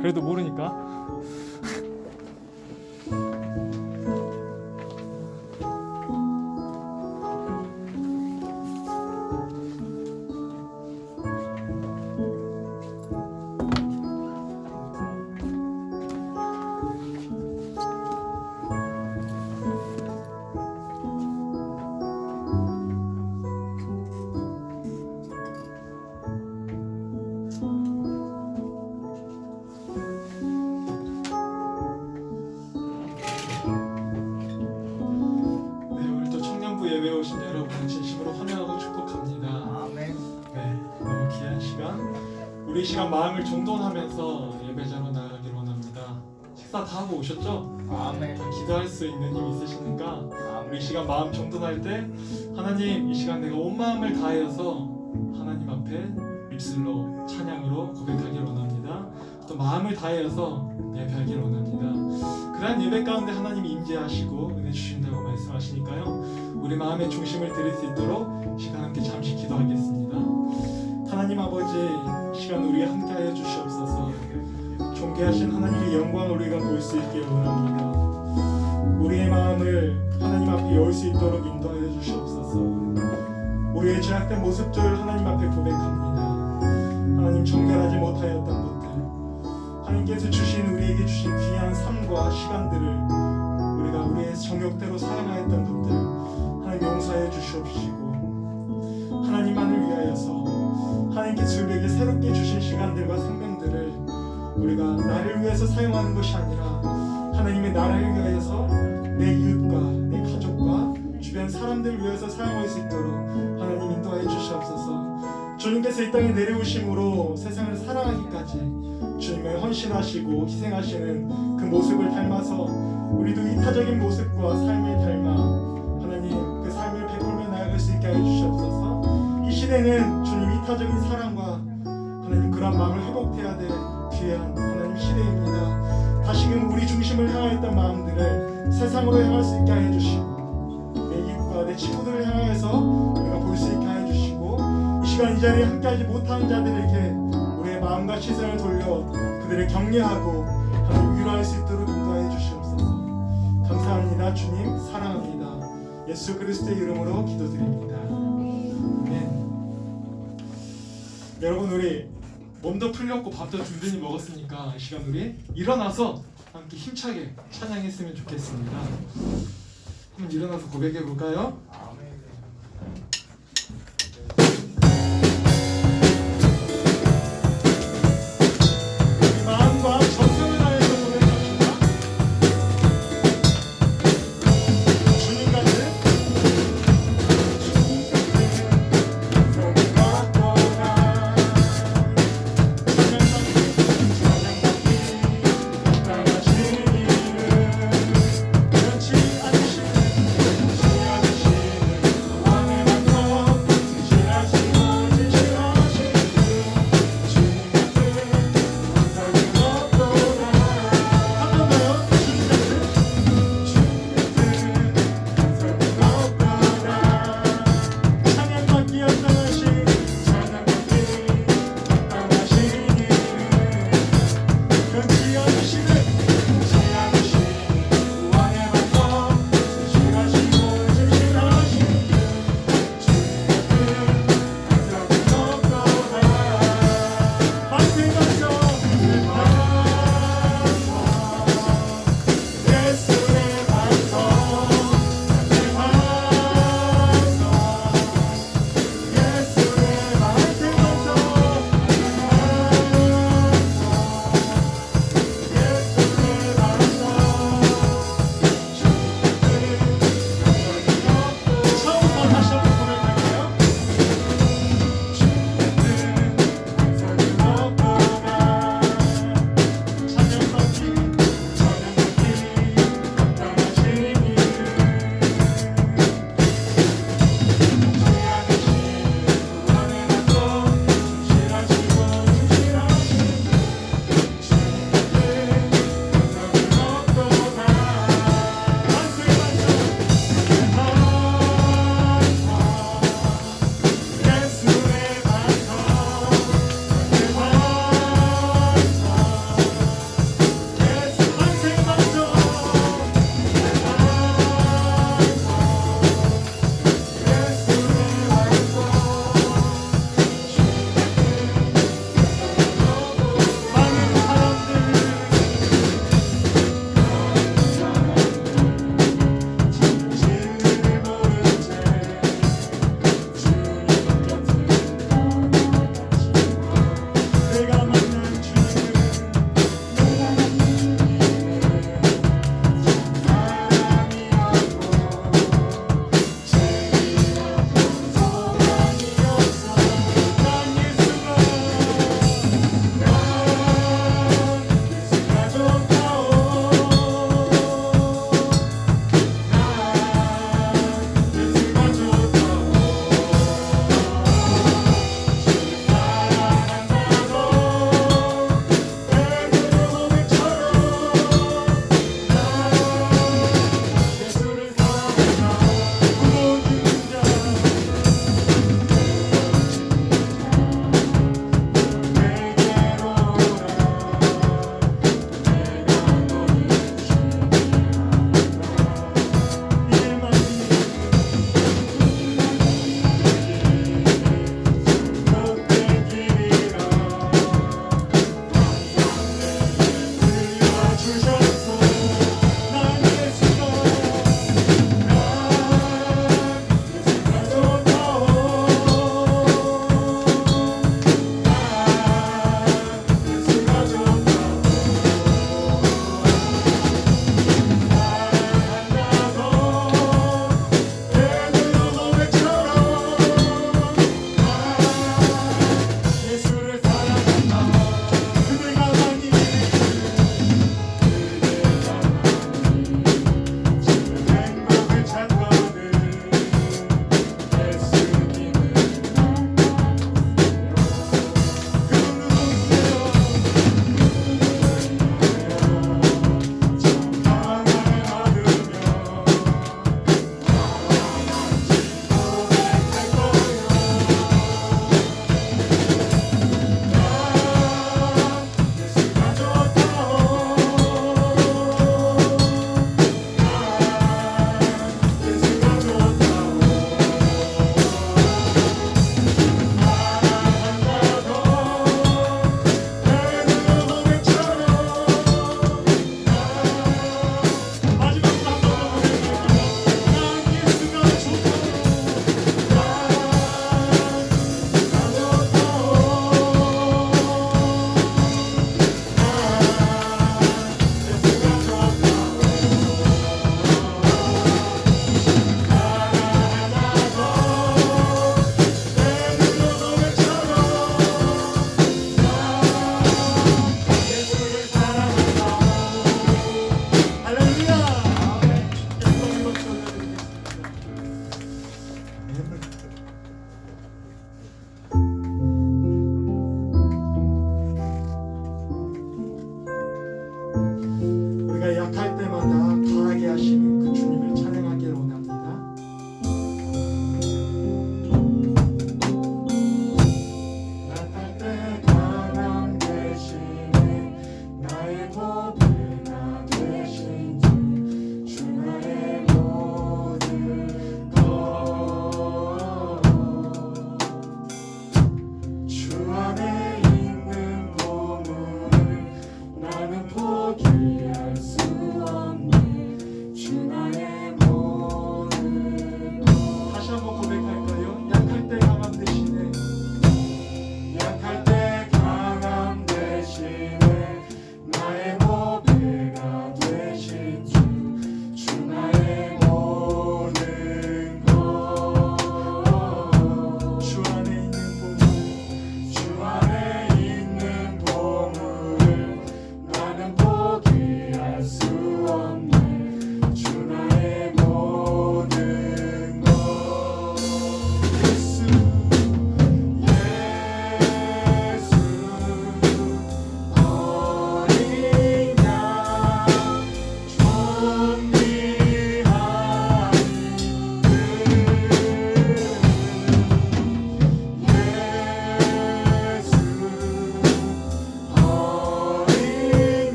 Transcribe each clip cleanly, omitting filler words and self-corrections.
그래도 모르니까. 예배 오신 여러분 진심으로 환영하고 축복합니다. 아멘. 네, 너무 귀한 시간, 우리 시간 마음을 정돈하면서 예배자로 나아가길 원합니다. 식사 다 하고 오셨죠? 아멘. 기도할 수 있는 힘 있으십니까? 아멘. 우리 시간 마음 정돈할 때 하나님, 이 시간 내가 온 마음을 다하여서 하나님 앞에 입술로 찬양으로 고백하길 원합니다. 또 마음을 다하여서 예배하길 원합니다. 그러한 예배 가운데 하나님이 임재하시고 은혜 주신다고 말씀하시니까요, 우리 마음의 중심을 드릴 수 있도록 시간 함께 잠시 기도하겠습니다. 하나님 아버지, 시간 우리 함께 하여 주시옵소서. 존귀하신 하나님의 영광을 우리가 볼 수 있게 원합니다. 우리의 마음을 하나님 앞에 열 수 있도록 인도하여 주시옵소서. 우리의 죄악된 모습들 하나님 앞에 고백합니다. 하나님, 정결하지 못하였던 것들, 하나님께서 주신, 우리에게 주신 귀한 삶과 시간들을 우리가 우리의 정욕대로 사용하였던 것들 하나님 용서해 주시옵시고, 하나님만을 위하여서 하나님께서 우리에게 새롭게 주신 시간들과 생명들을 우리가 나를 위해서 사용하는 것이 아니라 하나님의 나라를 위하여서 내 이웃과 내 가족과 주변 사람들을 위해서 사용할 수 있도록 하나님 인도하여 주시옵소서. 주님께서 이 땅에 내려오심으로 세상을 사랑하기까지 주님을 헌신하시고 희생하시는 그 모습을 닮아서 우리도 이타적인 모습과 삶을 닮아 하나님 그 삶을 베풀며 나아갈 수 있게 하여 주시옵소서. 이 시대는 주님 이타적인 사랑과 하나님 그런 마음을 회복해야 될 귀한 하나님 시대입니다. 다시금 우리 중심을 향하였던 마음들을 세상으로 향할 수 있게 하여 주시고, 내 이웃과 내 친구들을 향해서 우리가 볼 수 있게 하여 주시고, 이 시간 이 자리에 함께하지 못하는 자들에게 우리의 마음과 시선을 돌려 그들을 격려하고 하나님 위로할 수 있도록 인도하여 주시옵소서. 감사합니다. 주님 사랑합니다. 예수 그리스도의 이름으로 기도드립니다. 아멘. 여러분, 우리 몸도 풀렸고 밥도 든든히 먹었으니까 이 시간 우리 일어나서 함께 힘차게 찬양했으면 좋겠습니다. 한번 일어나서 고백해 볼까요?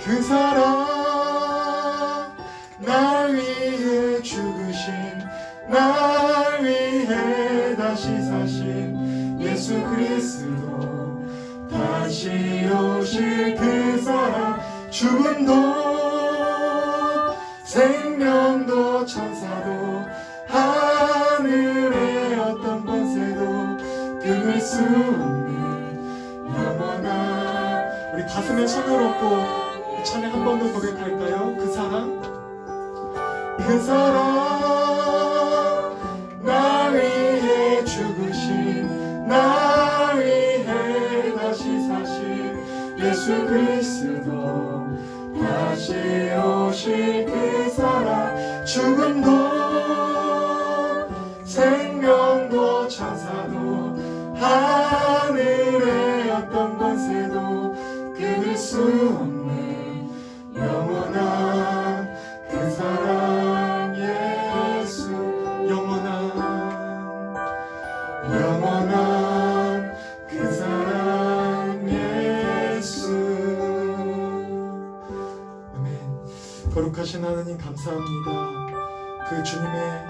그 사랑 날 위해 죽으신 날 위해 다시 사신 예수 그리스도 다시 오실 그 사랑 죽음도 생명도 천사도 하늘의 어떤 권세도 끊을 수 없는 영원한 우리 가슴에 손을 얹고 찬양 한 번 더 고백할까요? 그 사랑 날 위해 죽으신 날 위해 다시 사신 예수 그리스도 다시 오실 그 사랑 죽음도 생명도 천사도 하늘의 어떤 권세도 끊을 수 없는 영원한 그 사랑 예수 영원한 그 사랑 예수 아멘. 거룩하신 하나님 감사합니다. 그 주님의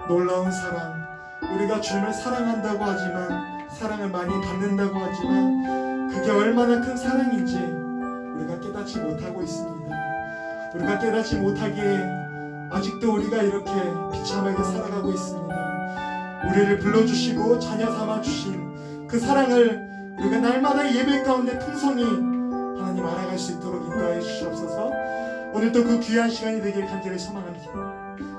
놀라운 사랑 우리가 주님을 사랑한다고 하지만 사랑을 많이 받는다고 하지만 그게 얼마나 큰 사랑인지 우리가 깨닫지 못하고 있습니다. 우리가 깨닫지 못하기에 아직도 우리가 이렇게 비참하게 살아가고 있습니다. 우리를 불러주시고 자녀 삼아주신 그 사랑을 우리가 날마다 예배 가운데 풍성히 하나님 알아갈 수 있도록 인도하여 주시옵소서. 오늘도 그 귀한 시간이 되길 간절히 소망합니다.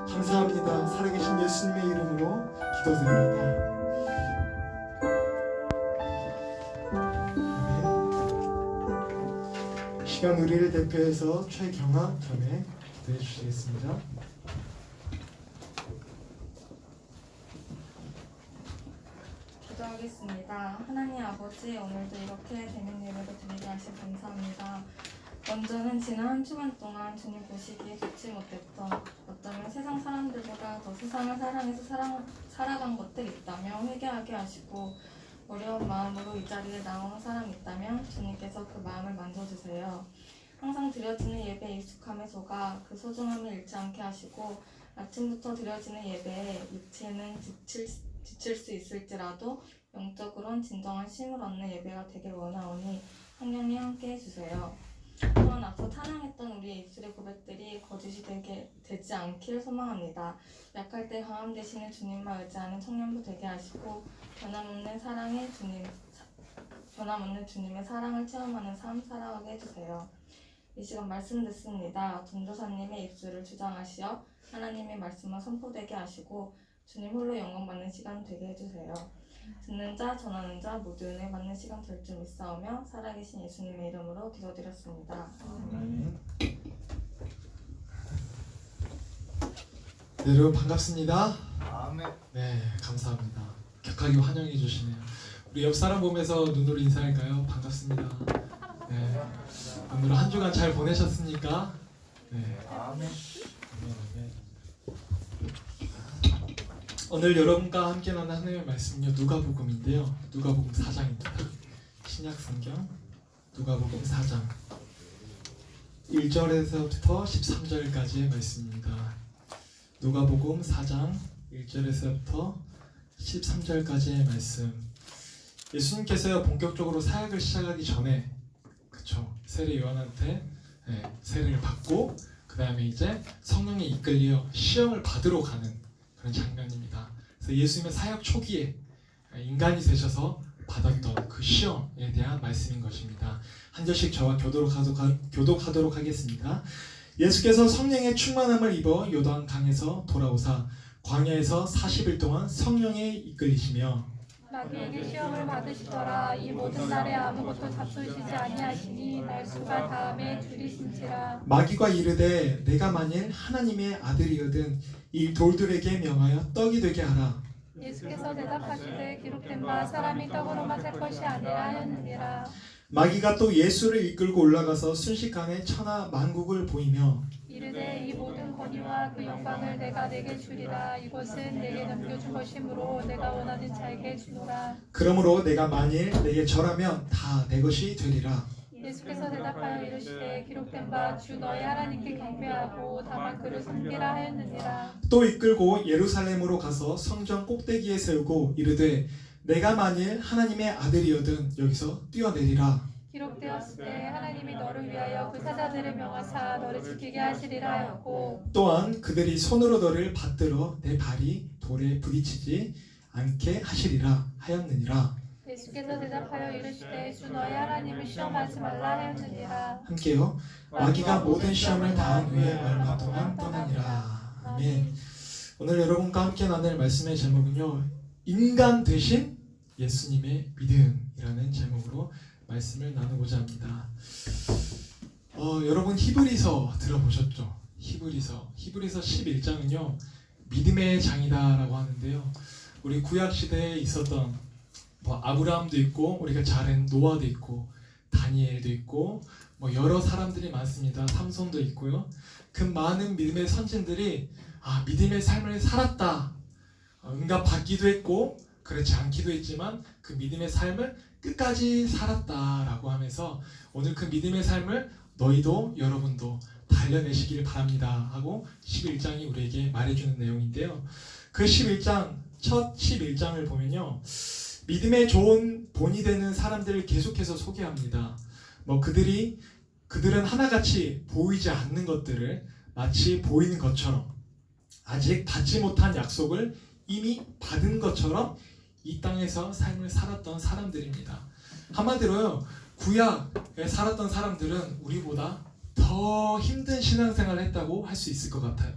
감사합니다. 살아계신 예수님의 이름으로 기도드립니다. 아멘. 이 시간 우리를 대표해서 최경아 자매 기도해 주시겠습니다. 기도하겠습니다. 하나님 아버지, 오늘도 이렇게 되는 예배를 드리게 하시 감사합니다. 먼저는 지난 한 주간 동안 주님 보시기에 좋지 못했던, 어쩌면 세상 사람들보다 더 세상을 사랑해서 살아간 것들이 있다면 회개하게 하시고, 어려운 마음으로 이 자리에 나온 사람이 있다면 주님께서 그 마음을 만져주세요. 항상 드려지는 예배에 익숙함에 속아 그 소중함을 잃지 않게 하시고, 아침부터 드려지는 예배에 육체는 지칠 수 있을지라도 영적으로는 진정한 쉼을 얻는 예배가 되길 원하오니 성령이 함께 해주세요. 또한 앞서 찬양했던 우리의 입술의 고백들이 거짓이 되지 않길 소망합니다. 약할 때 강함 되시는 주님만 의지하는 청년부 되게 하시고 변함없는 주님의 사랑을 체험하는 삶 살아가게 해주세요. 이 시간 말씀 듣습니다. 전도사님의 입술을 주장하시어 하나님의 말씀을 선포되게 하시고 주님 홀로 영광 받는 시간 되게 해주세요. 듣는 자, 전하는 자 모두 은혜 받는 시간 될 줄 믿사오며 살아계신 예수님의 이름으로 기도드렸습니다. 아멘. 네, 여러분 반갑습니다. 아멘. 네, 감사합니다. 격하게 환영해 주시네요. 우리 옆 사람 보면서 눈으로 인사할까요? 반갑습니다. 네, 오늘 한 주간 잘 보내셨습니까? 네. 아멘. 오늘 여러분과 함께 나눈 하나님의 말씀은요, 누가복음인데요. 누가복음 4장입니다. 신약 성경 누가복음 4장 1절에서부터 13절까지의 말씀입니다. 누가복음 4장 1절에서부터 13절까지의 말씀. 예수님께서 본격적으로 사역을 시작하기 전에, 그쵸, 세례 요한한테 세례를 받고 그 다음에 이제 성령에 이끌려 시험을 받으러 가는 그런 장면입니다. 그래서 예수님의 사역 초기에 인간이 되셔서 받았던 그 시험에 대한 말씀인 것입니다. 한 절씩 저와 교독하도록 하겠습니다. 예수께서 성령의 충만함을 입어 요단강에서 돌아오사 광야에서 40일 동안 성령에 이끌리시며 마귀에게 시험을 받으시더라. 이 모든 날에 아무것도 잡수시지 아니하시니 날수가 다음에 줄이신지라. 마귀가 이르되 내가 만일 하나님의 아들이거든 이 돌들에게 명하여 떡이 되게 하라. 예수께서 대답하시되 기록된 바 사람이 떡으로만 살 것이 아니라 하였느니라. 마귀가 또 예수를 이끌고 올라가서 순식간에 천하 만국을 보이며 이르되 이 모든 권위와 그 영광을 내가 내게 주리라. 이것은 내게 넘겨준 것이므로 내가 원하는 자에게 주노라. 그러므로 내가 만일 내게 절하면 다 내 것이 되리라. 예수께서 대답하여 이르시되 기록된 바 주 너희 하나님께 경배하고 다만 그를 섬기라 하였느니라. 또 이끌고 예루살렘으로 가서 성전 꼭대기에 세우고 이르되 내가 만일 하나님의 아들이거든 여기서 뛰어내리라. 기록되었으되 하나님이 너를 위하여 그 사자들을 명하사 너를 지키게 하시리라 하였고 또한 그들이 손으로 너를 받들어 내 발이 돌에 부딪히지 않게 하시리라 하였느니라. 예수께서 대답하여 이르시되 주 너희 하나님을 시험하지 말라 하였느니라. 함께요. 마귀가 모든 시험을 다한 후에 얼마 동안 떠나니라. 아멘. 오늘 여러분과 함께 나눌 말씀의 제목은요, 인간 대신 예수님의 믿음이라는 제목으로 말씀을 나누고자 합니다. 여러분 히브리서 들어보셨죠? 히브리서 11장은요 믿음의 장이다라고 하는데요. 우리 구약 시대에 있었던 아브라함도 있고 우리가 잘 아는 노아도 있고 다니엘도 있고 여러 사람들이 많습니다. 삼손도 있고요. 그 많은 믿음의 선진들이 믿음의 삶을 살았다. 응답받기도 했고 그렇지 않기도 했지만 그 믿음의 삶을 끝까지 살았다라고 하면서 오늘 그 믿음의 삶을 너희도 여러분도 달려내시길 바랍니다 하고 11장이 우리에게 말해주는 내용인데요. 그 11장 첫 11장을 보면요, 믿음의 좋은 본이 되는 사람들을 계속해서 소개합니다. 그들은 하나같이 보이지 않는 것들을 마치 보이는 것처럼 아직 받지 못한 약속을 이미 받은 것처럼 이 땅에서 삶을 살았던 사람들입니다. 한마디로요, 구약에 살았던 사람들은 우리보다 더 힘든 신앙생활을 했다고 할 수 있을 것 같아요.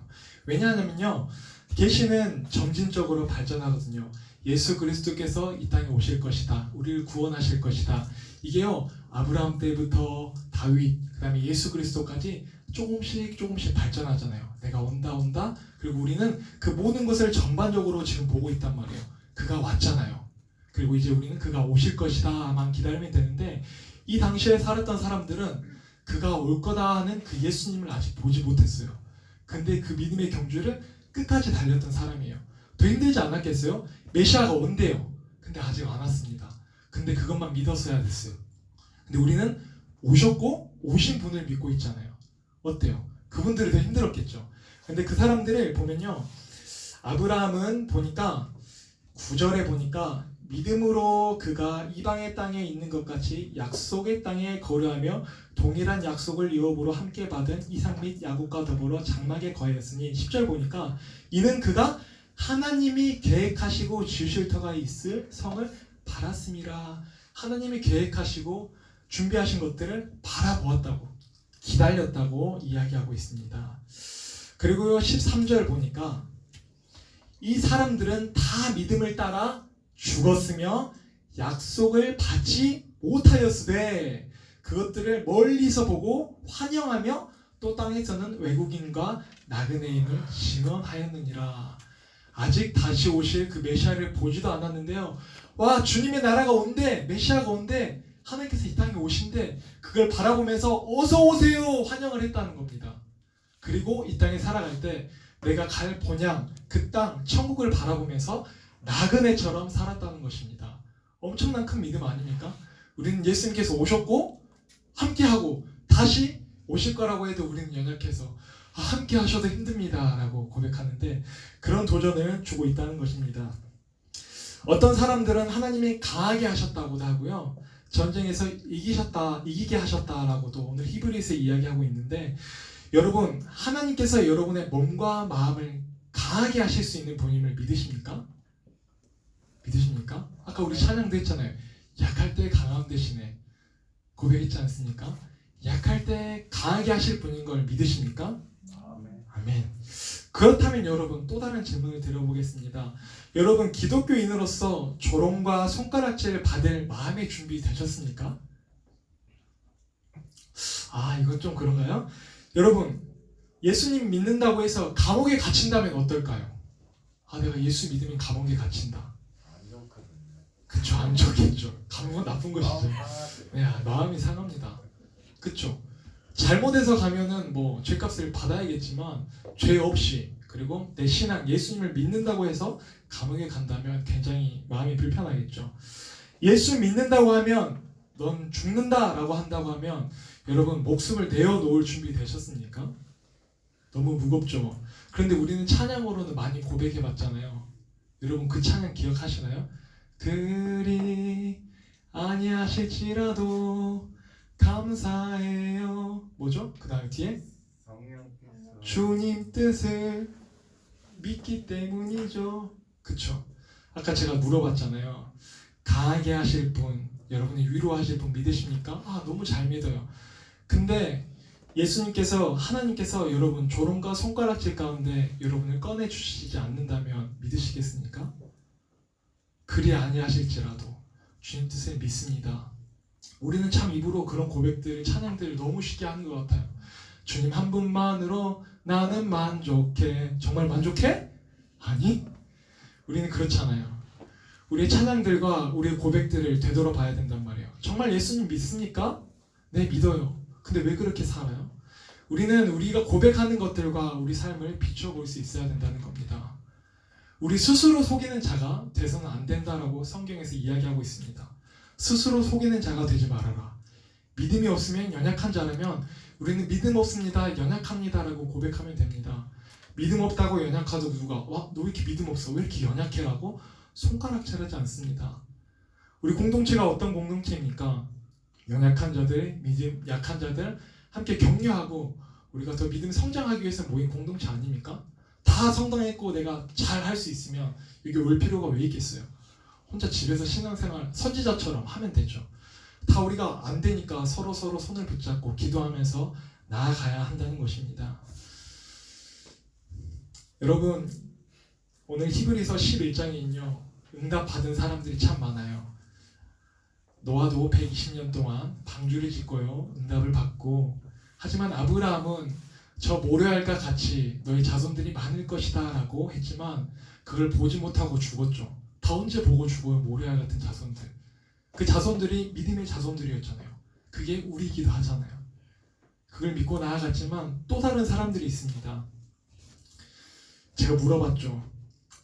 왜냐하면요, 계시는 점진적으로 발전하거든요. 예수 그리스도께서 이 땅에 오실 것이다, 우리를 구원하실 것이다. 이게요, 아브라함 때부터 다윗, 그 다음에 예수 그리스도까지 조금씩 발전하잖아요. 내가 온다. 그리고 우리는 그 모든 것을 전반적으로 지금 보고 있단 말이에요. 그가 왔잖아요. 그리고 이제 우리는 그가 오실 것이다만 기다리면 되는데, 이 당시에 살았던 사람들은 그가 올 거다 하는 그 예수님을 아직 보지 못했어요. 근데 그 믿음의 경주를 끝까지 달렸던 사람이에요. 더 힘들지 않았겠어요? 메시아가 온대요. 근데 아직 안 왔습니다. 근데 그것만 믿었어야 됐어요. 근데 우리는 오셨고 오신 분을 믿고 있잖아요. 어때요? 그분들이 더 힘들었겠죠. 근데 그 사람들을 보면요, 아브라함은 보니까 9절에 보니까 믿음으로 그가 이방의 땅에 있는 것 같이 약속의 땅에 거류하며 동일한 약속을 유업으로 함께 받은 이삭 및 야곱과 더불어 장막에 거하였으니, 10절 보니까 이는 그가 하나님이 계획하시고 지으실 터가 있을 성을 바랐음이라. 하나님이 계획하시고 준비하신 것들을 바라보았다고, 기다렸다고 이야기하고 있습니다. 그리고 13절 보니까 이 사람들은 다 믿음을 따라 죽었으며 약속을 받지 못하였으되 그것들을 멀리서 보고 환영하며 또 땅에서는 외국인과 나그네인을 증언하였느니라. 아직 다시 오실 그 메시아를 보지도 않았는데요, 와, 주님의 나라가 온대, 메시아가 온대, 하나님께서 이 땅에 오신대, 그걸 바라보면서 어서 오세요 환영을 했다는 겁니다. 그리고 이 땅에 살아갈 때 내가 갈 본향, 그 땅, 천국을 바라보면서 나그네처럼 살았다는 것입니다. 엄청난 큰 믿음 아닙니까? 우리는 예수님께서 오셨고 함께하고 다시 오실 거라고 해도 우리는 연약해서 함께 하셔도 힘듭니다 라고 고백하는데, 그런 도전을 주고 있다는 것입니다. 어떤 사람들은 하나님이 강하게 하셨다고도 하고요, 전쟁에서 이기게 하셨다라고도 오늘 히브리서에 이야기하고 있는데, 여러분, 하나님께서 여러분의 몸과 마음을 강하게 하실 수 있는 분임을 믿으십니까? 믿으십니까? 아까 우리 찬양도 했잖아요. 약할 때 강함 대신에 고백했지 않습니까? 약할 때 강하게 하실 분인 걸 믿으십니까? 아멘. 그렇다면 여러분, 또 다른 질문을 드려보겠습니다. 여러분, 기독교인으로서 조롱과 손가락질 받을 마음의 준비 되셨습니까? 이건 좀 그런가요? 여러분, 예수님 믿는다고 해서 감옥에 갇힌다면 어떨까요? 내가 예수 믿으면 감옥에 갇힌다. 그쵸, 안 좋겠죠. 감옥은 나쁜 것이죠. 네, 마음이 상합니다. 그쵸? 잘못해서 가면은 뭐 죄값을 받아야겠지만, 죄 없이, 그리고 내 신앙 예수님을 믿는다고 해서 감옥에 간다면 굉장히 마음이 불편하겠죠. 예수 믿는다고 하면, 넌 죽는다라고 한다고 하면 여러분, 목숨을 내어놓을 준비 되셨습니까? 너무 무겁죠. 그런데 우리는 찬양으로는 많이 고백해봤잖아요. 여러분, 그 찬양 기억하시나요? 그리 아니하실지라도 감사해요. 뭐죠? 그 다음 뒤에 주님 뜻을 믿기 때문이죠. 그쵸? 아까 제가 물어봤잖아요. 강하게 하실 분, 여러분이 위로하실 분 믿으십니까? 너무 잘 믿어요. 근데 예수님께서, 하나님께서 여러분 조롱과 손가락질 가운데 여러분을 꺼내주시지 않는다면 믿으시겠습니까? 그리 아니하실지라도 주님 뜻을 믿습니다. 우리는 참 입으로 그런 고백들, 찬양들을 너무 쉽게 하는 것 같아요. 주님 한 분만으로 나는 만족해. 정말 만족해? 아니, 우리는 그렇잖아요. 우리의 찬양들과 우리의 고백들을 되돌아봐야 된단 말이에요. 정말 예수님 믿습니까? 네, 믿어요. 근데 왜 그렇게 살아요? 우리는 우리가 고백하는 것들과 우리 삶을 비춰볼 수 있어야 된다는 겁니다. 우리 스스로 속이는 자가 돼서는 안 된다라고 성경에서 이야기하고 있습니다. 스스로 속이는 자가 되지 말아라. 믿음이 없으면 연약한 자라면 우리는 믿음 없습니다, 연약합니다라고 고백하면 됩니다. 믿음 없다고 연약하도 누가 너 왜 이렇게 믿음 없어? 왜 이렇게 연약해라고 손가락질하지 않습니다. 우리 공동체가 어떤 공동체입니까? 연약한 자들, 믿음 약한 자들 함께 격려하고 우리가 더 믿음 성장하기 위해서 모인 공동체 아닙니까? 다 성장했고 내가 잘 할 수 있으면 여기 올 필요가 왜 있겠어요? 혼자 집에서 신앙생활 선지자처럼 하면 되죠. 다 우리가 안 되니까 서로 손을 붙잡고 기도하면서 나아가야 한다는 것입니다. 여러분, 오늘 히브리서 11장에는요 응답받은 사람들이 참 많아요. 노아도 120년 동안 방주를 짓고요 응답을 받고, 하지만 아브라함은 저 모래알과 같이 너희 자손들이 많을 것이다 라고 했지만 그걸 보지 못하고 죽었죠. 다 언제 보고 죽어요? 모래알 같은 자손들. 그 자손들이 믿음의 자손들이었잖아요. 그게 우리이기도 하잖아요. 그걸 믿고 나아갔지만 또 다른 사람들이 있습니다. 제가 물어봤죠.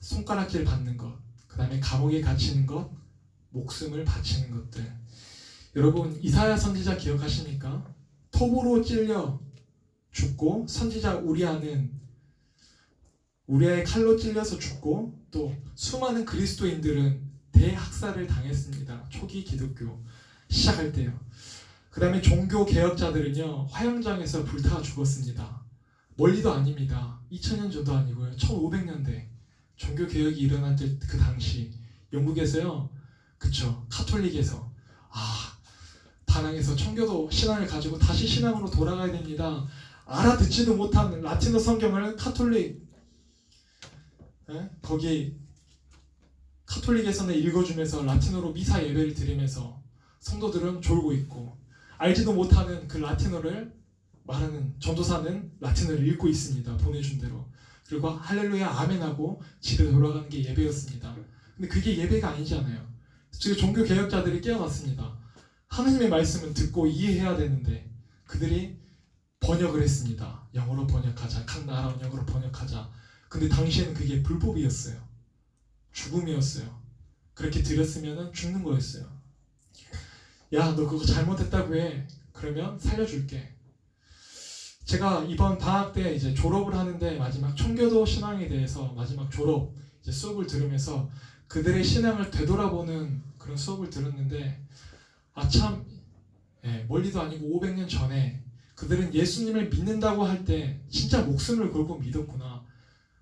손가락질 받는 것, 그 다음에 감옥에 갇히는 것, 목숨을 바치는 것들. 여러분, 이사야 선지자 기억하십니까? 톱으로 찔려 죽고, 선지자 우리아의 칼로 찔려서 죽고, 또 수많은 그리스도인들은 대학살을 당했습니다. 초기 기독교 시작할 때요. 그 다음에 종교 개혁자들은요 화영장에서 불타 죽었습니다. 멀리도 아닙니다. 2000년 전도 아니고요 1500년대 종교 개혁이 일어날 때 그 당시 영국에서요, 그쵸, 카톨릭에서 다낭에서 청교도 신앙을 가지고 다시 신앙으로 돌아가야 됩니다. 알아듣지도 못한 라틴어 성경을 거기 카톨릭에서는 읽어주면서 라틴어로 미사 예배를 드리면서 성도들은 졸고 있고, 알지도 못하는 그 라틴어를 말하는 전도사는 라틴어를 읽고 있습니다. 보내준 대로. 그리고 할렐루야 아멘하고 집에 돌아가는 게 예배였습니다. 근데 그게 예배가 아니잖아요. 지금 종교 개혁자들이 깨어났습니다. 하나님의 말씀은 듣고 이해해야 되는데 그들이 번역을 했습니다. 영어로 번역하자, 각 나라 언어로 번역하자. 근데 당시에는 그게 불법이었어요. 죽음이었어요. 그렇게 드렸으면 죽는 거였어요. 야, 너 그거 잘못했다고 해. 그러면 살려줄게. 제가 이번 방학 때 이제 졸업을 하는데 마지막 청교도 신앙에 대해서 마지막 졸업 이제 수업을 들으면서 그들의 신앙을 되돌아보는 그런 수업을 들었는데 멀리도 아니고 500년 전에 그들은 예수님을 믿는다고 할 때 진짜 목숨을 걸고 믿었구나.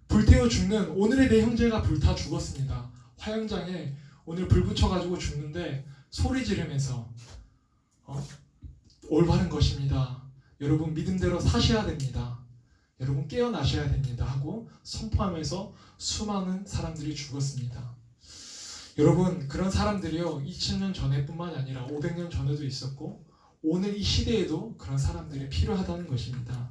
불태워 죽는 오늘의 내 형제가 불타 죽었습니다. 화영장에 오늘 불 붙여가지고 죽는데 소리 지르면서 올바른 것입니다. 여러분 믿음대로 사셔야 됩니다. 여러분 깨어나셔야 됩니다 하고 선포하면서 수많은 사람들이 죽었습니다. 여러분 그런 사람들이요 2000년 전에 뿐만이 아니라 500년 전에도 있었고 오늘 이 시대에도 그런 사람들이 필요하다는 것입니다.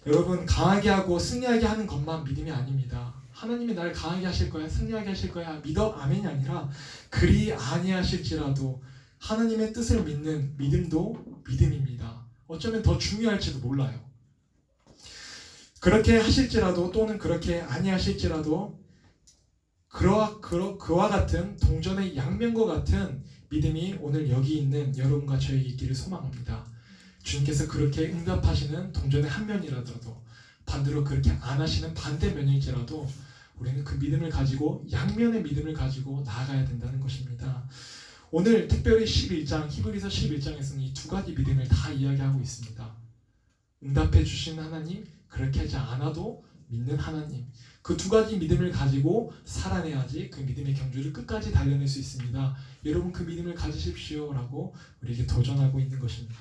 여러분 강하게 하고 승리하게 하는 것만 믿음이 아닙니다. 하나님이 날 강하게 하실 거야, 승리하게 하실 거야 믿어 아멘이 아니라 그리 아니하실지라도 하나님의 뜻을 믿는 믿음도 믿음입니다. 어쩌면 더 중요할지도 몰라요. 그렇게 하실지라도 또는 그렇게 아니하실지라도 그와 같은 동전의 양면과 같은 믿음이 오늘 여기 있는 여러분과 저에게 있기를 소망합니다. 주님께서 그렇게 응답하시는 동전의 한 면이라도 반대로 그렇게 안 하시는 반대면일지라도 우리는 그 믿음을 가지고 양면의 믿음을 가지고 나아가야 된다는 것입니다. 오늘 특별히 11장 히브리서 11장에서는 이 두 가지 믿음을 다 이야기하고 있습니다. 응답해 주시는 하나님, 그렇게 하지 않아도 믿는 하나님, 그 두 가지 믿음을 가지고 살아내야지 그 믿음의 경주를 끝까지 달려낼 수 있습니다. 여러분 그 믿음을 가지십시오 라고 우리에게 도전하고 있는 것입니다.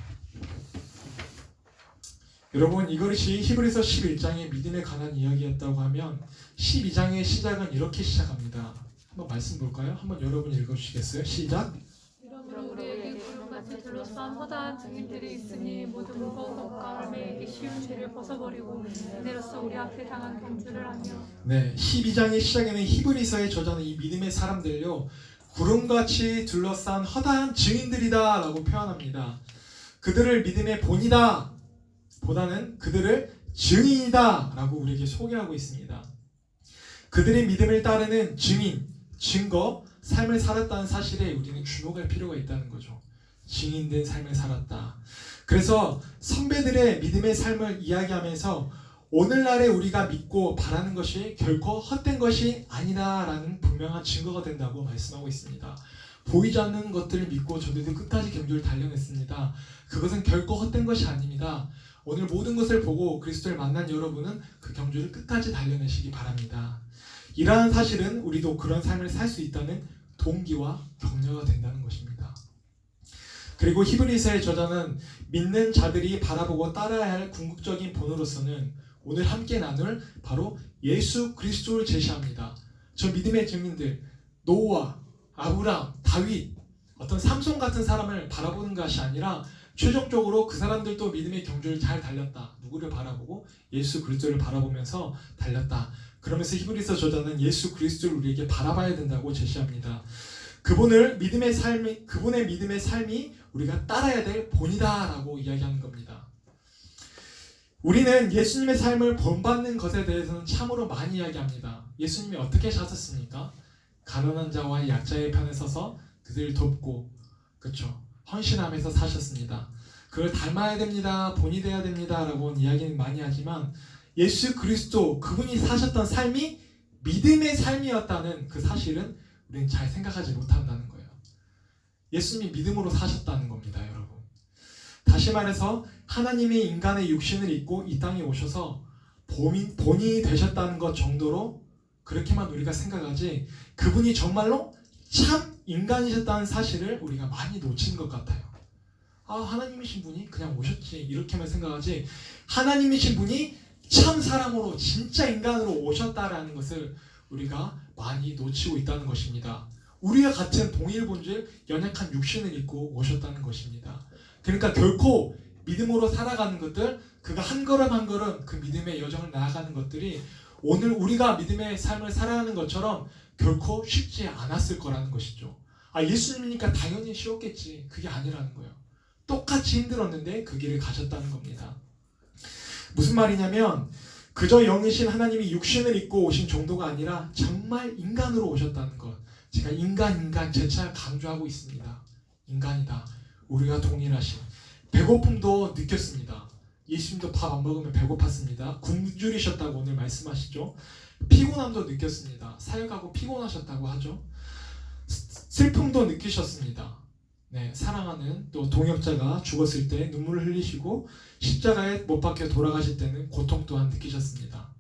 여러분 이것이 히브리서 11장의 믿음에 관한 이야기였다고 하면 12장의 시작은 이렇게 시작합니다. 한번 말씀 볼까요? 한번 여러분 읽어주시겠어요? 시작! 이러므로 우리에게 구름같이 둘러싼 허다한 증인들이 있으니 모든 무거운 것과 우리에게 쉬운 죄를 벗어버리고 이내로써 우리 앞에 당한 경주를 하며. 네, 12장의 시작에는 히브리서의 저자는 이 믿음의 사람들요 구름같이 둘러싼 허다한 증인들이다 라고 표현합니다. 그들을 믿음의 본이다 보다는 그들을 증인이다 라고 우리에게 소개하고 있습니다. 그들의 믿음을 따르는 증인, 증거, 삶을 살았다는 사실에 우리는 주목할 필요가 있다는 거죠. 증인된 삶을 살았다. 그래서 선배들의 믿음의 삶을 이야기하면서 오늘날에 우리가 믿고 바라는 것이 결코 헛된 것이 아니다라는 분명한 증거가 된다고 말씀하고 있습니다. 보이지 않는 것들을 믿고 저들도 끝까지 경주를 달려냈습니다. 그것은 결코 헛된 것이 아닙니다. 오늘 모든 것을 보고 그리스도를 만난 여러분은 그 경주를 끝까지 달려내시기 바랍니다. 이러한 사실은 우리도 그런 삶을 살 수 있다는 동기와 격려가 된다는 것입니다. 그리고 히브리서의 저자는 믿는 자들이 바라보고 따라야 할 궁극적인 본으로서는 오늘 함께 나눌 바로 예수 그리스도를 제시합니다. 저 믿음의 증인들, 노아, 아브람, 다윗, 어떤 삼손 같은 사람을 바라보는 것이 아니라 최종적으로 그 사람들도 믿음의 경주를 잘 달렸다. 누구를 바라보고? 예수 그리스도를 바라보면서 달렸다. 그러면서 히브리서 저자는 예수 그리스도를 우리에게 바라봐야 된다고 제시합니다. 그분의 믿음의 삶이 우리가 따라야 될 본이다라고 이야기하는 겁니다. 우리는 예수님의 삶을 본받는 것에 대해서는 참으로 많이 이야기합니다. 예수님이 어떻게 사셨습니까? 가난한 자와 약자의 편에 서서 그들을 돕고, 그렇죠? 헌신하면서 사셨습니다. 그걸 닮아야 됩니다. 본이 돼야 됩니다. 라고 이야기는 많이 하지만 예수 그리스도 그분이 사셨던 삶이 믿음의 삶이었다는 그 사실은 우리는 잘 생각하지 못한다는 거예요. 예수님이 믿음으로 사셨다는 겁니다, 여러분. 다시 말해서 하나님이 인간의 육신을 입고 이 땅에 오셔서 본이 되셨다는 것 정도로 그렇게만 우리가 생각하지 그분이 정말로 참 인간이셨다는 사실을 우리가 많이 놓친 것 같아요. 아, 하나님이신 분이 그냥 오셨지 이렇게만 생각하지 하나님이신 분이 참 사람으로 진짜 인간으로 오셨다라는 것을 우리가 많이 놓치고 있다는 것입니다. 우리와 같은 동일 본질 연약한 육신을 입고 오셨다는 것입니다. 그러니까 결코 믿음으로 살아가는 것들, 그가 한 걸음 한 걸음 그 믿음의 여정을 나아가는 것들이 오늘 우리가 믿음의 삶을 살아가는 것처럼 결코 쉽지 않았을 거라는 것이죠. 아, 예수님이니까 당연히 쉬웠겠지. 그게 아니라는 거예요. 똑같이 힘들었는데 그 길을 가셨다는 겁니다. 무슨 말이냐면 그저 영이신 하나님이 육신을 입고 오신 정도가 아니라 정말 인간으로 오셨다는 것. 제가 인간 재차 강조하고 있습니다. 인간이다. 우리가 동일하신. 배고픔도 느꼈습니다. 예수님도 밥 안 먹으면 배고팠습니다. 굶주리셨다고 오늘 말씀하시죠. 피곤함도 느꼈습니다. 사역하고 피곤하셨다고 하죠. 슬픔도 느끼셨습니다. 네, 사랑하는 또 동역자가 죽었을 때 눈물을 흘리시고 십자가에 못 박혀 돌아가실 때는 고통 또한 느끼셨습니다.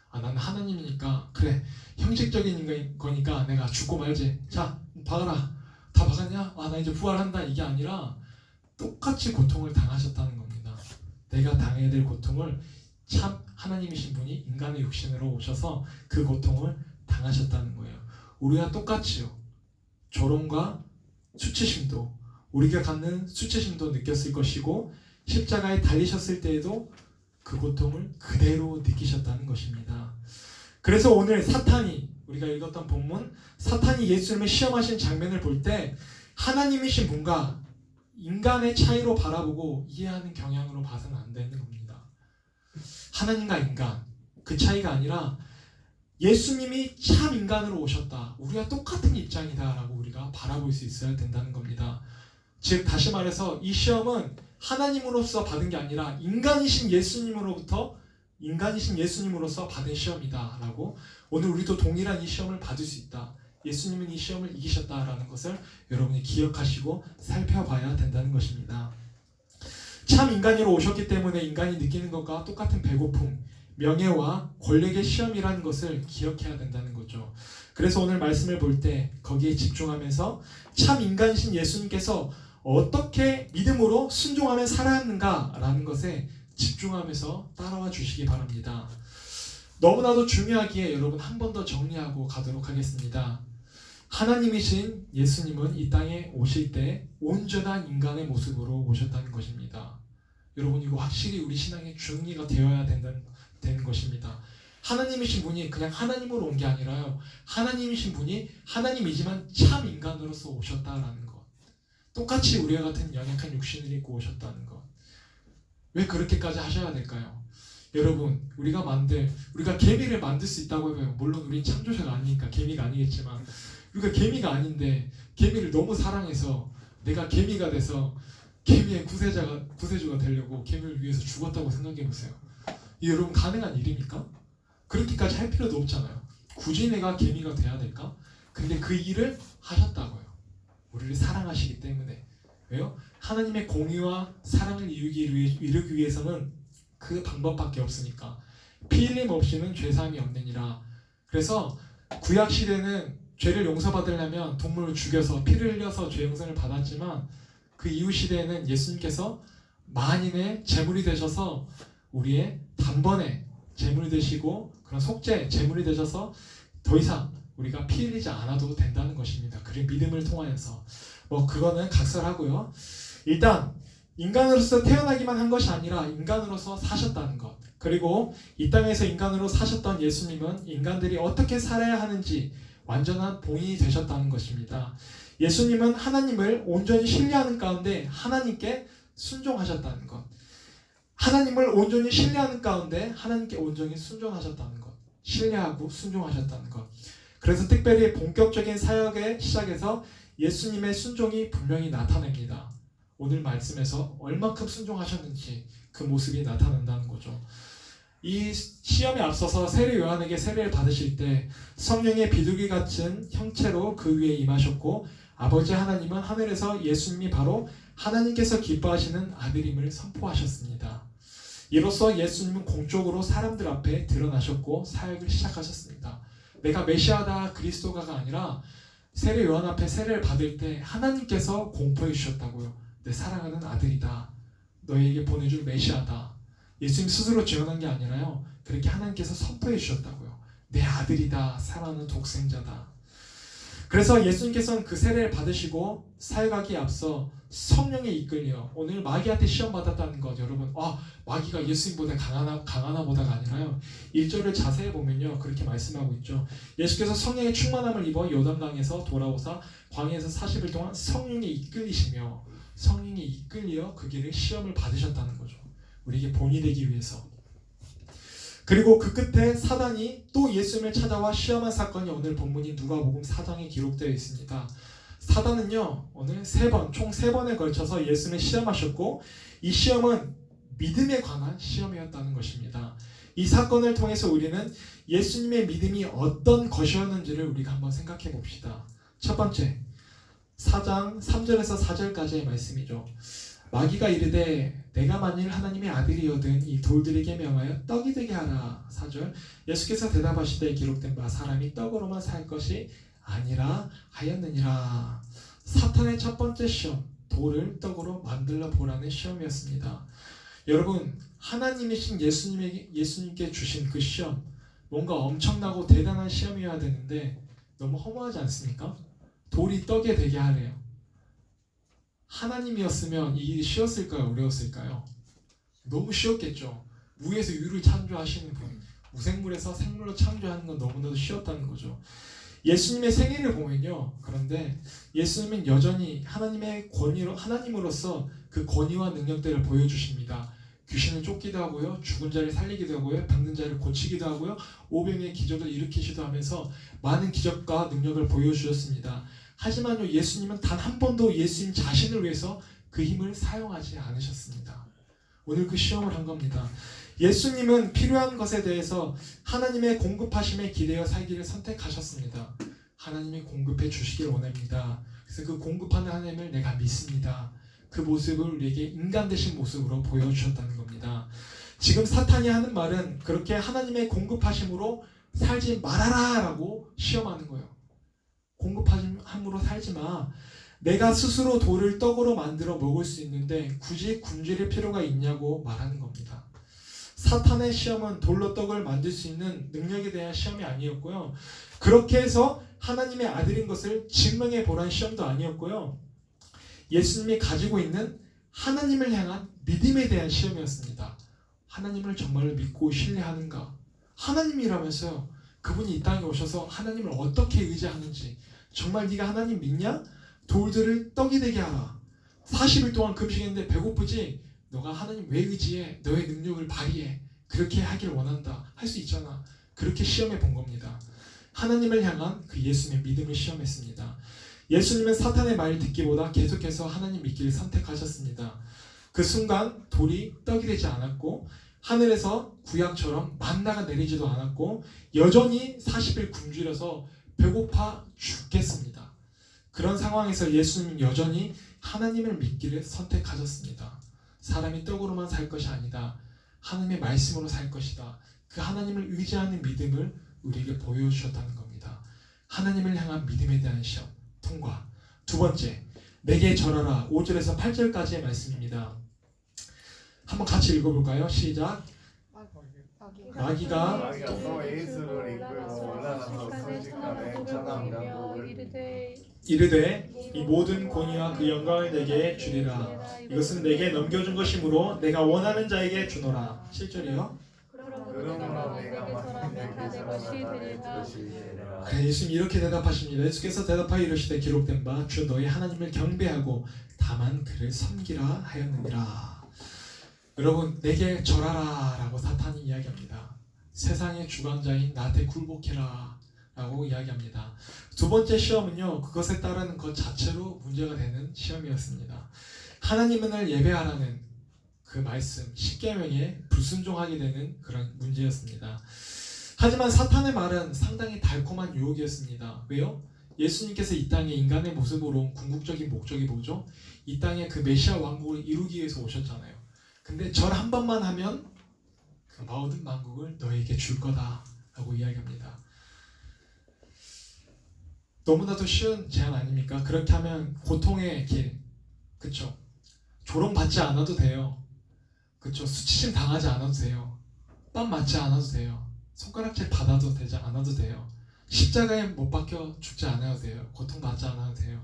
아, 나는 하나님이니까 그래 형식적인 거니까 내가 죽고 말지. 자, 박아라. 다 박았냐? 아, 나 이제 부활한다. 이게 아니라 똑같이 고통을 당하셨다는 겁니다. 내가 당해야 될 고통을 참 하나님이신 분이 인간의 육신으로 오셔서 그 고통을 당하셨다는 거예요. 우리가 똑같이요. 조롱과 수치심도 우리가 갖는 수치심도 느꼈을 것이고 십자가에 달리셨을 때에도 그 고통을 그대로 느끼셨다는 것입니다. 그래서 오늘 사탄이 우리가 읽었던 본문 사탄이 예수님을 시험하신 장면을 볼 때 하나님이신 분과 인간의 차이로 바라보고 이해하는 경향으로 봐서는 안 되는 겁니다. 하나님과 인간 그 차이가 아니라 예수님이 참 인간으로 오셨다. 우리가 똑같은 입장이다 라고 우리가 바라볼 수 있어야 된다는 겁니다. 즉 다시 말해서 이 시험은 하나님으로서 받은 게 아니라 인간이신 예수님으로서 받은 시험이다 라고 오늘 우리도 동일한 이 시험을 받을 수 있다. 예수님은 이 시험을 이기셨다라는 것을 여러분이 기억하시고 살펴봐야 된다는 것입니다. 참 인간으로 오셨기 때문에 인간이 느끼는 것과 똑같은 배고픔, 명예와 권력의 시험이라는 것을 기억해야 된다는 거죠. 그래서 오늘 말씀을 볼 때 거기에 집중하면서 참 인간이신 예수님께서 어떻게 믿음으로 순종하며 살아왔는가라는 것에 집중하면서 따라와 주시기 바랍니다. 너무나도 중요하기에 여러분 한 번 더 정리하고 가도록 하겠습니다. 하나님이신 예수님은 이 땅에 오실 때 온전한 인간의 모습으로 오셨다는 것입니다. 여러분 이거 확실히 우리 신앙의 중리가 되어야 되는 것입니다. 하나님이신 분이 그냥 하나님으로 온 게 아니라요. 하나님이신 분이 하나님이지만 참 인간으로서 오셨다라는 것. 똑같이 우리와 같은 연약한 육신을 입고 오셨다는 것. 왜 그렇게까지 하셔야 될까요? 여러분 우리가 개미를 만들 수 있다고 해봐요. 물론 우린 창조자가 아니니까 개미가 아니겠지만 우리가 개미가 아닌데 개미를 너무 사랑해서 내가 개미가 돼서 개미의 구세주가 되려고 개미를 위해서 죽었다고 생각해보세요. 이 여러분 가능한 일입니까? 그렇게까지 할 필요도 없잖아요. 굳이 내가 개미가 돼야 될까? 근데 그 일을 하셨다고요. 우리를 사랑하시기 때문에. 왜요? 하나님의 공의와 사랑을 이루기 위해서는 그 방법밖에 없으니까. 피 흘림 없이는 죄사함이 없느니라. 그래서 구약시대는 죄를 용서받으려면 동물을 죽여서 피를 흘려서 죄 용서를 받았지만 그 이후 시대에는 예수님께서 만인의 제물이 되셔서 우리의 단번에 제물이 되시고 그런 속죄 제물이 되셔서 더 이상 우리가 피 흘리지 않아도 된다는 것입니다. 그 믿음을 통하여서 그거는 각설하고요. 일단 인간으로서 태어나기만 한 것이 아니라 인간으로서 사셨다는 것, 그리고 이 땅에서 인간으로 사셨던 예수님은 인간들이 어떻게 살아야 하는지 완전한 봉인이 되셨다는 것입니다. 예수님은 하나님을 온전히 신뢰하는 가운데 하나님께 순종하셨다는 것, 하나님을 온전히 신뢰하는 가운데 하나님께 온전히 순종하셨다는 것, 신뢰하고 순종하셨다는 것. 그래서 특별히 본격적인 사역의 시작에서 예수님의 순종이 분명히 나타납니다. 오늘 말씀에서 얼마큼 순종하셨는지 그 모습이 나타난다는 거죠. 이 시험에 앞서서 세례 요한에게 세례를 받으실 때 성령의 비둘기 같은 형체로 그 위에 임하셨고, 아버지 하나님은 하늘에서 예수님이 바로 하나님께서 기뻐하시는 아들임을 선포하셨습니다. 이로써 예수님은 공적으로 사람들 앞에 드러나셨고 사역을 시작하셨습니다. 내가 메시아다, 그리스도가가 아니라 세례 요한 앞에 세례를 받을 때 하나님께서 공포해 주셨다고요. 내 사랑하는 아들이다, 너에게 보내줄 메시아다. 예수님 스스로 증언한 게 아니라요, 그렇게 하나님께서 선포해 주셨다고요. 내 아들이다, 사랑하는 독생자다. 그래서 예수님께서는 그 세례를 받으시고 사역하기에 앞서 성령에 이끌려 오늘 마귀한테 시험 받았다는 것, 여러분, 마귀가 예수님보다 강하나 보다가 아니라요, 1절을 자세히 보면요 그렇게 말씀하고 있죠. 예수께서 성령의 충만함을 입어 요단강에서 돌아오사 광야에서 40일 동안 성령에 이끌리시며, 성령에 이끌려 그 길을 시험을 받으셨다는 거죠. 우리에게 본이 되기 위해서. 그리고 그 끝에 사단이 또 예수님을 찾아와 시험한 사건이 오늘 본문인 누가복음 4장에 기록되어 있습니다. 사단은요 오늘 총 3번에 걸쳐서 예수님을 시험하셨고, 이 시험은 믿음에 관한 시험이었다는 것입니다. 이 사건을 통해서 우리는 예수님의 믿음이 어떤 것이었는지를 우리가 한번 생각해 봅시다. 첫 번째, 4장 3절에서 4절까지의 말씀이죠. 마귀가 이르되 내가 만일 하나님의 아들이거든 이 돌들에게 명하여 떡이 되게 하라. 4절, 예수께서 대답하시되 기록된 바 사람이 떡으로만 살 것이 아니라 하였느니라. 사탄의 첫 번째 시험, 돌을 떡으로 만들어 보라는 시험이었습니다. 여러분, 하나님이신 예수님께 주신 그 시험, 뭔가 엄청나고 대단한 시험이어야 되는데 너무 허무하지 않습니까? 돌이 떡이 되게 하래요. 하나님이었으면 이 일이 쉬웠을까요? 어려웠을까요? 너무 쉬웠겠죠. 무에서 유를 창조하시는 분, 무생물에서 생물로 창조하는 건 너무나도 쉬웠다는 거죠. 예수님의 생애를 보면요, 그런데 예수님은 여전히 하나님의 권위로, 하나님으로서 그 권위와 능력들을 보여주십니다. 귀신을 쫓기도 하고요, 죽은 자를 살리기도 하고요, 병든 자를 고치기도 하고요, 오병의 기적을 일으키시도 하면서 많은 기적과 능력을 보여주셨습니다. 하지만요, 예수님은 단 한 번도 예수님 자신을 위해서 그 힘을 사용하지 않으셨습니다. 오늘 그 시험을 한 겁니다. 예수님은 필요한 것에 대해서 하나님의 공급하심에 기대어 살기를 선택하셨습니다. 하나님이 공급해 주시길 원합니다. 그래서 그 공급하는 하나님을 내가 믿습니다. 그 모습을 우리에게 인간 되신 모습으로 보여주셨다는 겁니다. 지금 사탄이 하는 말은 그렇게 하나님의 공급하심으로 살지 말아라 라고 시험하는 거예요. 공급함으로 살지 마. 내가 스스로 돌을 떡으로 만들어 먹을 수 있는데 굳이 굶주릴 필요가 있냐고 말하는 겁니다. 사탄의 시험은 돌로 떡을 만들 수 있는 능력에 대한 시험이 아니었고요, 그렇게 해서 하나님의 아들인 것을 증명해 보라는 시험도 아니었고요, 예수님이 가지고 있는 하나님을 향한 믿음에 대한 시험이었습니다. 하나님을 정말로 믿고 신뢰하는가? 하나님이라면서요, 그분이 이 땅에 오셔서 하나님을 어떻게 의지하는지, 정말 네가 하나님 믿냐? 돌들을 떡이 되게 하라. 40일 동안 금식했는데 배고프지? 너가 하나님 왜 의지해? 너의 능력을 발휘해. 그렇게 하길 원한다. 할 수 있잖아. 그렇게 시험해 본 겁니다. 하나님을 향한 그 예수님의 믿음을 시험했습니다. 예수님은 사탄의 말을 듣기보다 계속해서 하나님 믿기를 선택하셨습니다. 그 순간 돌이 떡이 되지 않았고, 하늘에서 구약처럼 만나가 내리지도 않았고, 여전히 40일 굶주려서 배고파 죽겠습니다. 그런 상황에서 예수님은 여전히 하나님을 믿기를 선택하셨습니다. 사람이 떡으로만 살 것이 아니다, 하나님의 말씀으로 살 것이다. 그 하나님을 의지하는 믿음을 우리에게 보여주셨다는 겁니다. 하나님을 향한 믿음에 대한 시험 통과. 두 번째, 내게 절하라. 5절에서 8절까지의 말씀입니다. 한번 같이 읽어볼까요? 시작. 마귀가 마귀가 예수를 이끌고 올라가서 순식간에 천한 양국을 이르되 이 모든 권위와 그 영광을 내게 주리라. 이것은 내게 넘겨준 것이므로 내가 원하는 자에게 주노라. 7절이요. 그러므로 내가 맡은 내게 것이 되리라. 그래, 예수님 이렇게 대답하십니다. 예수께서 대답하여 이르시되 기록된 바 주 너희 하나님을 경배하고 다만 그를 섬기라 하였느니라. 여러분, 내게 절하라 라고 사탄이 이야기합니다. 세상의 주관자인 나한테 굴복해라 라고 이야기합니다. 두 번째 시험은요, 그것에 따르는 것 자체로 문제가 되는 시험이었습니다. 하나님을 예배하라는 그 말씀 10계명에 불순종하게 되는 그런 문제였습니다. 하지만 사탄의 말은 상당히 달콤한 유혹이었습니다. 왜요? 예수님께서 이 땅에 인간의 모습으로 온 궁극적인 목적이 뭐죠? 이 땅에 그 메시아 왕국을 이루기 위해서 오셨잖아요. 근데 절 한 번만 하면 그 모든 만국을 너에게 줄 거다 라고 이야기합니다. 너무나도 쉬운 제안 아닙니까? 그렇게 하면 고통의 길, 그쵸? 조롱받지 않아도 돼요. 그쵸? 수치심 당하지 않아도 돼요. 뺨 맞지 않아도 돼요. 손가락질 받아도 되지 않아도 돼요. 십자가에 못 박혀 죽지 않아도 돼요. 고통받지 않아도 돼요.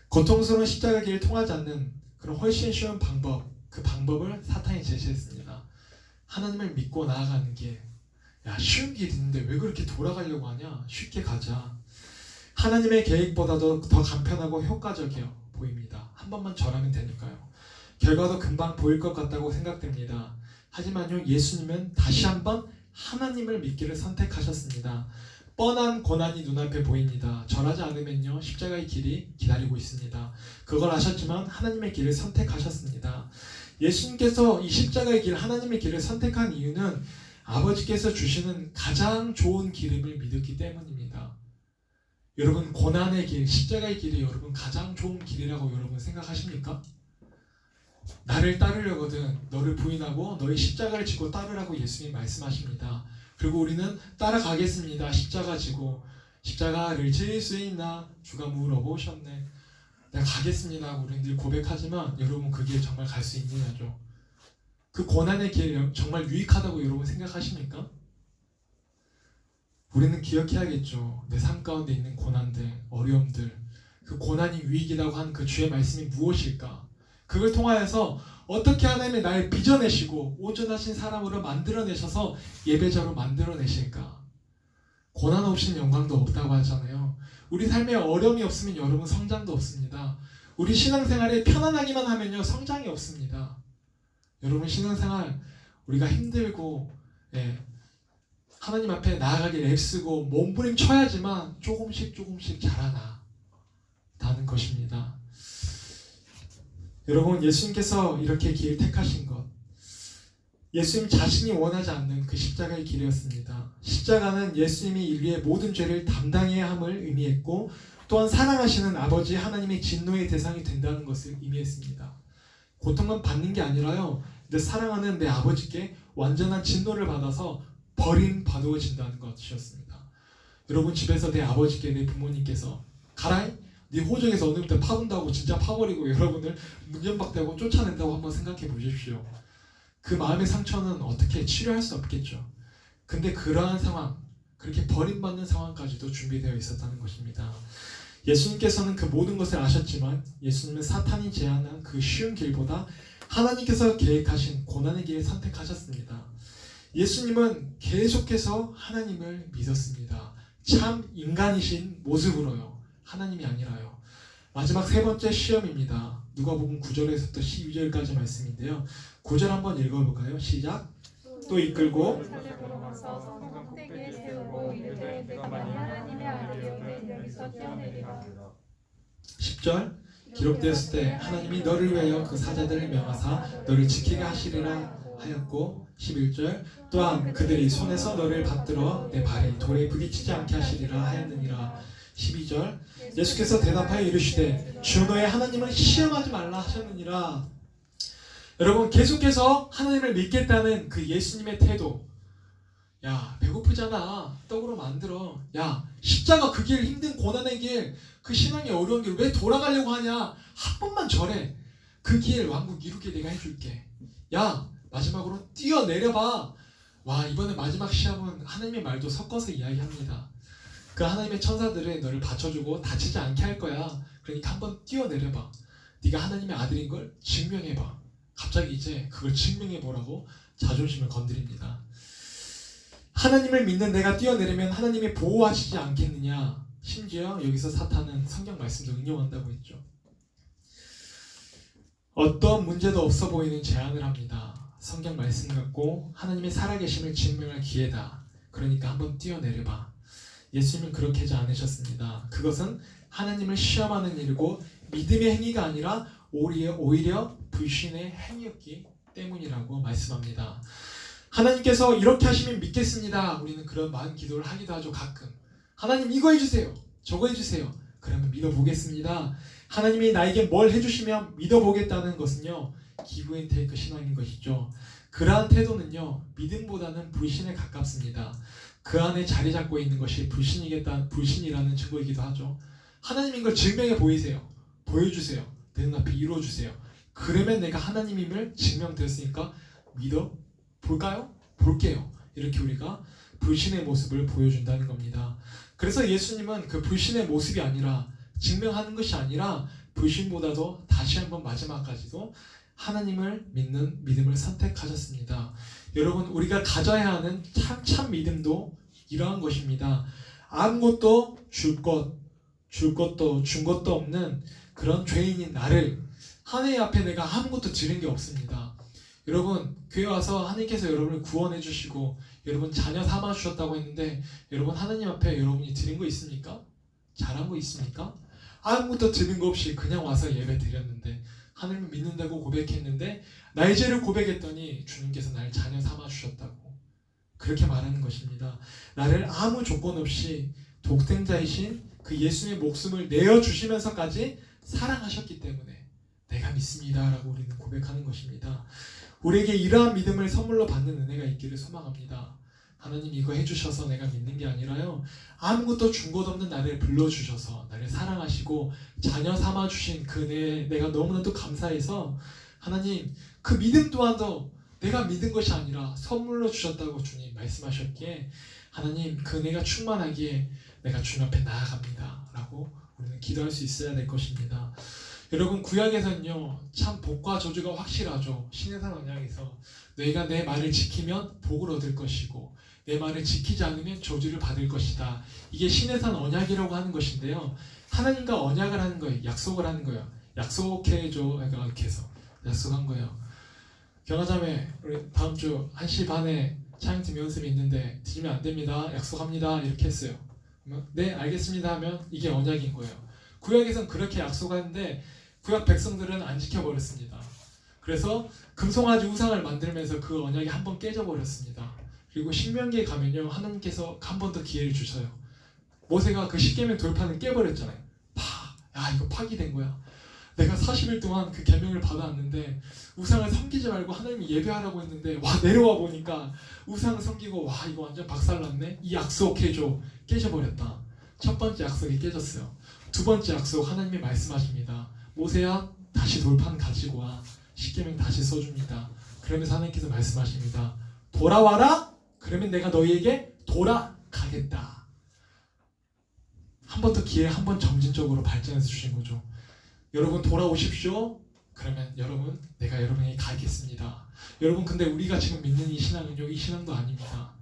고통스러운 십자가 길을 통하지 않는 그런 훨씬 쉬운 방법, 그 방법을 사탄이 제시했습니다. 하나님을 믿고 나아가는 길. 야, 쉬운 길이 있는데 왜 그렇게 돌아가려고 하냐? 쉽게 가자. 하나님의 계획보다도 더 간편하고 효과적이어 보입니다. 한 번만 절하면 되니까요. 결과도 금방 보일 것 같다고 생각됩니다. 하지만요, 예수님은 다시 한번 하나님을 믿기를 선택하셨습니다. 뻔한 고난이 눈앞에 보입니다. 절하지 않으면요, 십자가의 길이 기다리고 있습니다. 그걸 아셨지만 하나님의 길을 선택하셨습니다. 예수님께서 이 십자가의 길, 하나님의 길을 선택한 이유는 아버지께서 주시는 가장 좋은 기름을 믿었기 때문입니다. 여러분, 고난의 길, 십자가의 길이 여러분 가장 좋은 길이라고 여러분 생각하십니까? 나를 따르려거든 너를 부인하고 너의 십자가를 지고 따르라고 예수님 말씀하십니다. 그리고 우리는 따라가겠습니다. 십자가 지고. 십자가를 질 수 있나? 주가 물어보셨네. 내가 가겠습니다. 우리는 늘 고백하지만 여러분, 그게 정말 갈 수 있느냐죠. 그 고난의 길 정말 유익하다고 여러분 생각하십니까? 우리는 기억해야겠죠. 내 삶 가운데 있는 고난들, 어려움들, 그 고난이 유익이라고 한 그 주의 말씀이 무엇일까? 그걸 통하여서 어떻게 하나님이 날 빚어내시고 온전하신 사람으로 만들어내셔서 예배자로 만들어내실까? 고난 없이는 영광도 없다고 하잖아요. 우리 삶에 어려움이 없으면 여러분 성장도 없습니다. 우리 신앙생활에 편안하기만 하면요, 성장이 없습니다. 여러분, 신앙생활 우리가 힘들고 하나님 앞에 나아가길 애쓰고 몸부림쳐야지만 조금씩 자라나다는 것입니다. 여러분, 예수님께서 이렇게 길 택하신 것, 예수님 자신이 원하지 않는 그 십자가의 길이었습니다. 십자가는 예수님이 인류의 모든 죄를 담당해야 함을 의미했고, 또한 사랑하시는 아버지 하나님의 진노의 대상이 된다는 것을 의미했습니다. 고통만 받는 게 아니라요, 내 사랑하는 내 아버지께 완전한 진노를 받아서 버림받아진다는 것이었습니다. 여러분, 집에서 내 아버지께, 내 부모님께서 가라, 네 호적에서 어느 때부터 파본다고 진짜 파버리고 여러분을 문전박대하고 쫓아낸다고 한번 생각해 보십시오. 그 마음의 상처는 어떻게 치료할 수 없겠죠. 근데 그러한 상황, 그렇게 버림받는 상황까지도 준비되어 있었다는 것입니다. 예수님께서는 그 모든 것을 아셨지만 예수님은 사탄이 제안한 그 쉬운 길보다 하나님께서 계획하신 고난의 길을 선택하셨습니다. 예수님은 계속해서 하나님을 믿었습니다. 참 인간이신 모습으로요. 하나님이 아니라요. 마지막 세 번째 시험입니다. 누가복음 9절에서부터 12절까지 말씀인데요. 9절 한번 읽어볼까요? 시작. 또 이끌고 꼭대기에 세우고 이르되 내가 만일 하나님의 아들이오면 여기서 뛰어내리라. 10절. 기록되었을 때 하나님이 너를 위하여 그 사자들을 명하사 너를 지키게 하시리라 하였고, 11절. 또한 그들이 손에서 너를 받들어 내 발이 돌에 부딪히지 않게 하시리라 하였느니라. 12절. 예수께서 대답하여 이르시되 주 너의 하나님을 시험하지 말라 하셨느니라. 여러분, 계속해서 하나님을 믿겠다는 그 예수님의 태도, 야 배고프잖아, 떡으로 만들어. 야 십자가 그 길, 힘든 고난의 길, 그 신앙의 어려운 길 왜 돌아가려고 하냐, 한 번만 절해. 그 길 왕국 이루게 내가 해줄게. 야 마지막으로 뛰어내려봐. 와, 이번에 마지막 시험은 하나님의 말도 섞어서 이야기합니다. 그 하나님의 천사들은 너를 받쳐주고 다치지 않게 할 거야. 그러니까 한번 뛰어내려봐. 네가 하나님의 아들인 걸 증명해봐. 갑자기 이제 그걸 증명해보라고 자존심을 건드립니다. 하나님을 믿는 내가 뛰어내리면 하나님이 보호하시지 않겠느냐. 심지어 여기서 사탄은 성경 말씀도 응용한다고 했죠. 어떤 문제도 없어 보이는 제안을 합니다. 성경 말씀 갖고 하나님의 살아계심을 증명할 기회다. 그러니까 한번 뛰어내려봐. 예수님은 그렇게 하지 않으셨습니다. 그것은 하나님을 시험하는 일이고 믿음의 행위가 아니라 오히려 불신의 행위였기 때문이라고 말씀합니다. 하나님께서 이렇게 하시면 믿겠습니다. 우리는 그런 마음 기도를 하기도 하죠. 가끔 하나님 이거 해주세요, 저거 해주세요. 그러면 믿어보겠습니다. 하나님이 나에게 뭘 해주시면 믿어보겠다는 것은요, 기브 앤 테이크 신앙인 것이죠. 그러한 태도는요, 믿음보다는 불신에 가깝습니다. 그 안에 자리 잡고 있는 것이 불신이라는 증거이기도 하죠. 하나님인 걸 증명해 보이세요. 보여주세요. 내 눈앞에 이루어주세요. 그러면 내가 하나님임을 증명되었으니까 믿어볼까요? 볼게요. 이렇게 우리가 불신의 모습을 보여준다는 겁니다. 그래서 예수님은 그 불신의 모습이 아니라, 증명하는 것이 아니라 불신보다도 다시 한번 마지막까지도 하나님을 믿는 믿음을 선택하셨습니다. 여러분, 우리가 가져야 하는 참 믿음도 이러한 것입니다. 아무것도 준 것도 없는 그런 죄인인 나를 하나님 앞에 내가 아무것도 드린 게 없습니다. 여러분, 교회 와서 하나님께서 여러분을 구원해 주시고 여러분 자녀 삼아 주셨다고 했는데, 여러분 하나님 앞에 여러분이 드린 거 있습니까? 잘한 거 있습니까? 아무것도 드린 거 없이 그냥 와서 예배 드렸는데, 하나님을 믿는다고 고백했는데 나의 죄를 고백했더니 주님께서 나를 자녀 삼아 주셨다고 그렇게 말하는 것입니다. 나를 아무 조건 없이 독생자이신 그 예수님의 목숨을 내어주시면서까지 사랑하셨기 때문에 내가 믿습니다 라고 우리는 고백하는 것입니다. 우리에게 이러한 믿음을 선물로 받는 은혜가 있기를 소망합니다. 하나님 이거 해주셔서 내가 믿는 게 아니라요, 아무것도 준 것 없는 나를 불러주셔서 나를 사랑하시고 자녀 삼아주신 그 은혜에 내가 너무나도 감사해서, 하나님 그 믿음 또한도 내가 믿은 것이 아니라 선물로 주셨다고 주님 말씀하셨기에, 하나님 그 은혜가 충만하기에 내가 주님 앞에 나아갑니다 라고 우리는 기도할 수 있어야 될 것입니다. 여러분, 구약에서는요 참 복과 저주가 확실하죠. 신해산 언약에서 너희가 내 말을 지키면 복을 얻을 것이고 내 말을 지키지 않으면 저주를 받을 것이다. 이게 신해산 언약이라고 하는 것인데요, 하나님과 언약을 하는 거예요. 약속을 하는 거예요. 약속해줘. 이렇게 해서 약속한 거예요. 경화자매, 우리 다음 주 1시 반에 찬양팀 연습이 있는데 드리면 안 됩니다. 약속합니다. 이렇게 했어요. 네 알겠습니다 하면 이게 언약인 거예요. 구약에서는 그렇게 약속하는데 구약 백성들은 안 지켜버렸습니다. 그래서 금송아지 우상을 만들면서 그 언약이 한번 깨져버렸습니다. 그리고 신명기에 가면요, 하나님께서 한 번 더 기회를 주셔요. 모세가 그 십계명 돌판을 깨버렸잖아요. 야 이거 파기된 거야. 내가 40일 동안 그 계명을 받아왔는데 우상을 섬기지 말고 하나님을 예배하라고 했는데, 와 내려와 보니까 우상을 섬기고, 와 이거 완전 박살났네. 이 약속해줘. 깨져버렸다. 첫 번째 약속이 깨졌어요. 두 번째 약속, 하나님이 말씀하십니다. 모세야 다시 돌판 가지고 와. 십계명 다시 써줍니다. 그러면서 하나님께서 말씀하십니다. 돌아와라. 그러면 내가 너희에게 돌아가겠다. 한 번 더 기회, 한 번 점진적으로 발전해서 주신 거죠. 여러분 돌아오십시오. 그러면 여러분 내가 여러분에게 가겠습니다. 여러분 근데 우리가 지금 믿는 이 신앙은요, 이 신앙도 아닙니다.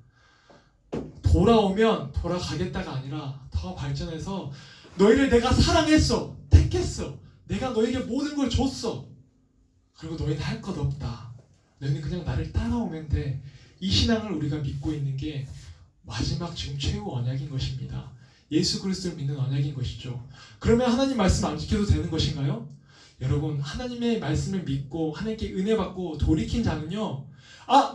돌아오면 돌아가겠다가 아니라 더 발전해서 너희를 내가 사랑했어, 택했어, 내가 너에게 모든 걸 줬어. 그리고 너희는 할 것 없다. 너희는 그냥 나를 따라오면 돼. 이 신앙을 우리가 믿고 있는 게 마지막 지금 최후 언약인 것입니다. 예수 그리스도를 믿는 언약인 것이죠. 그러면 하나님 말씀 안 지켜도 되는 것인가요? 여러분, 하나님의 말씀을 믿고 하나님께 은혜 받고 돌이킨 자는요,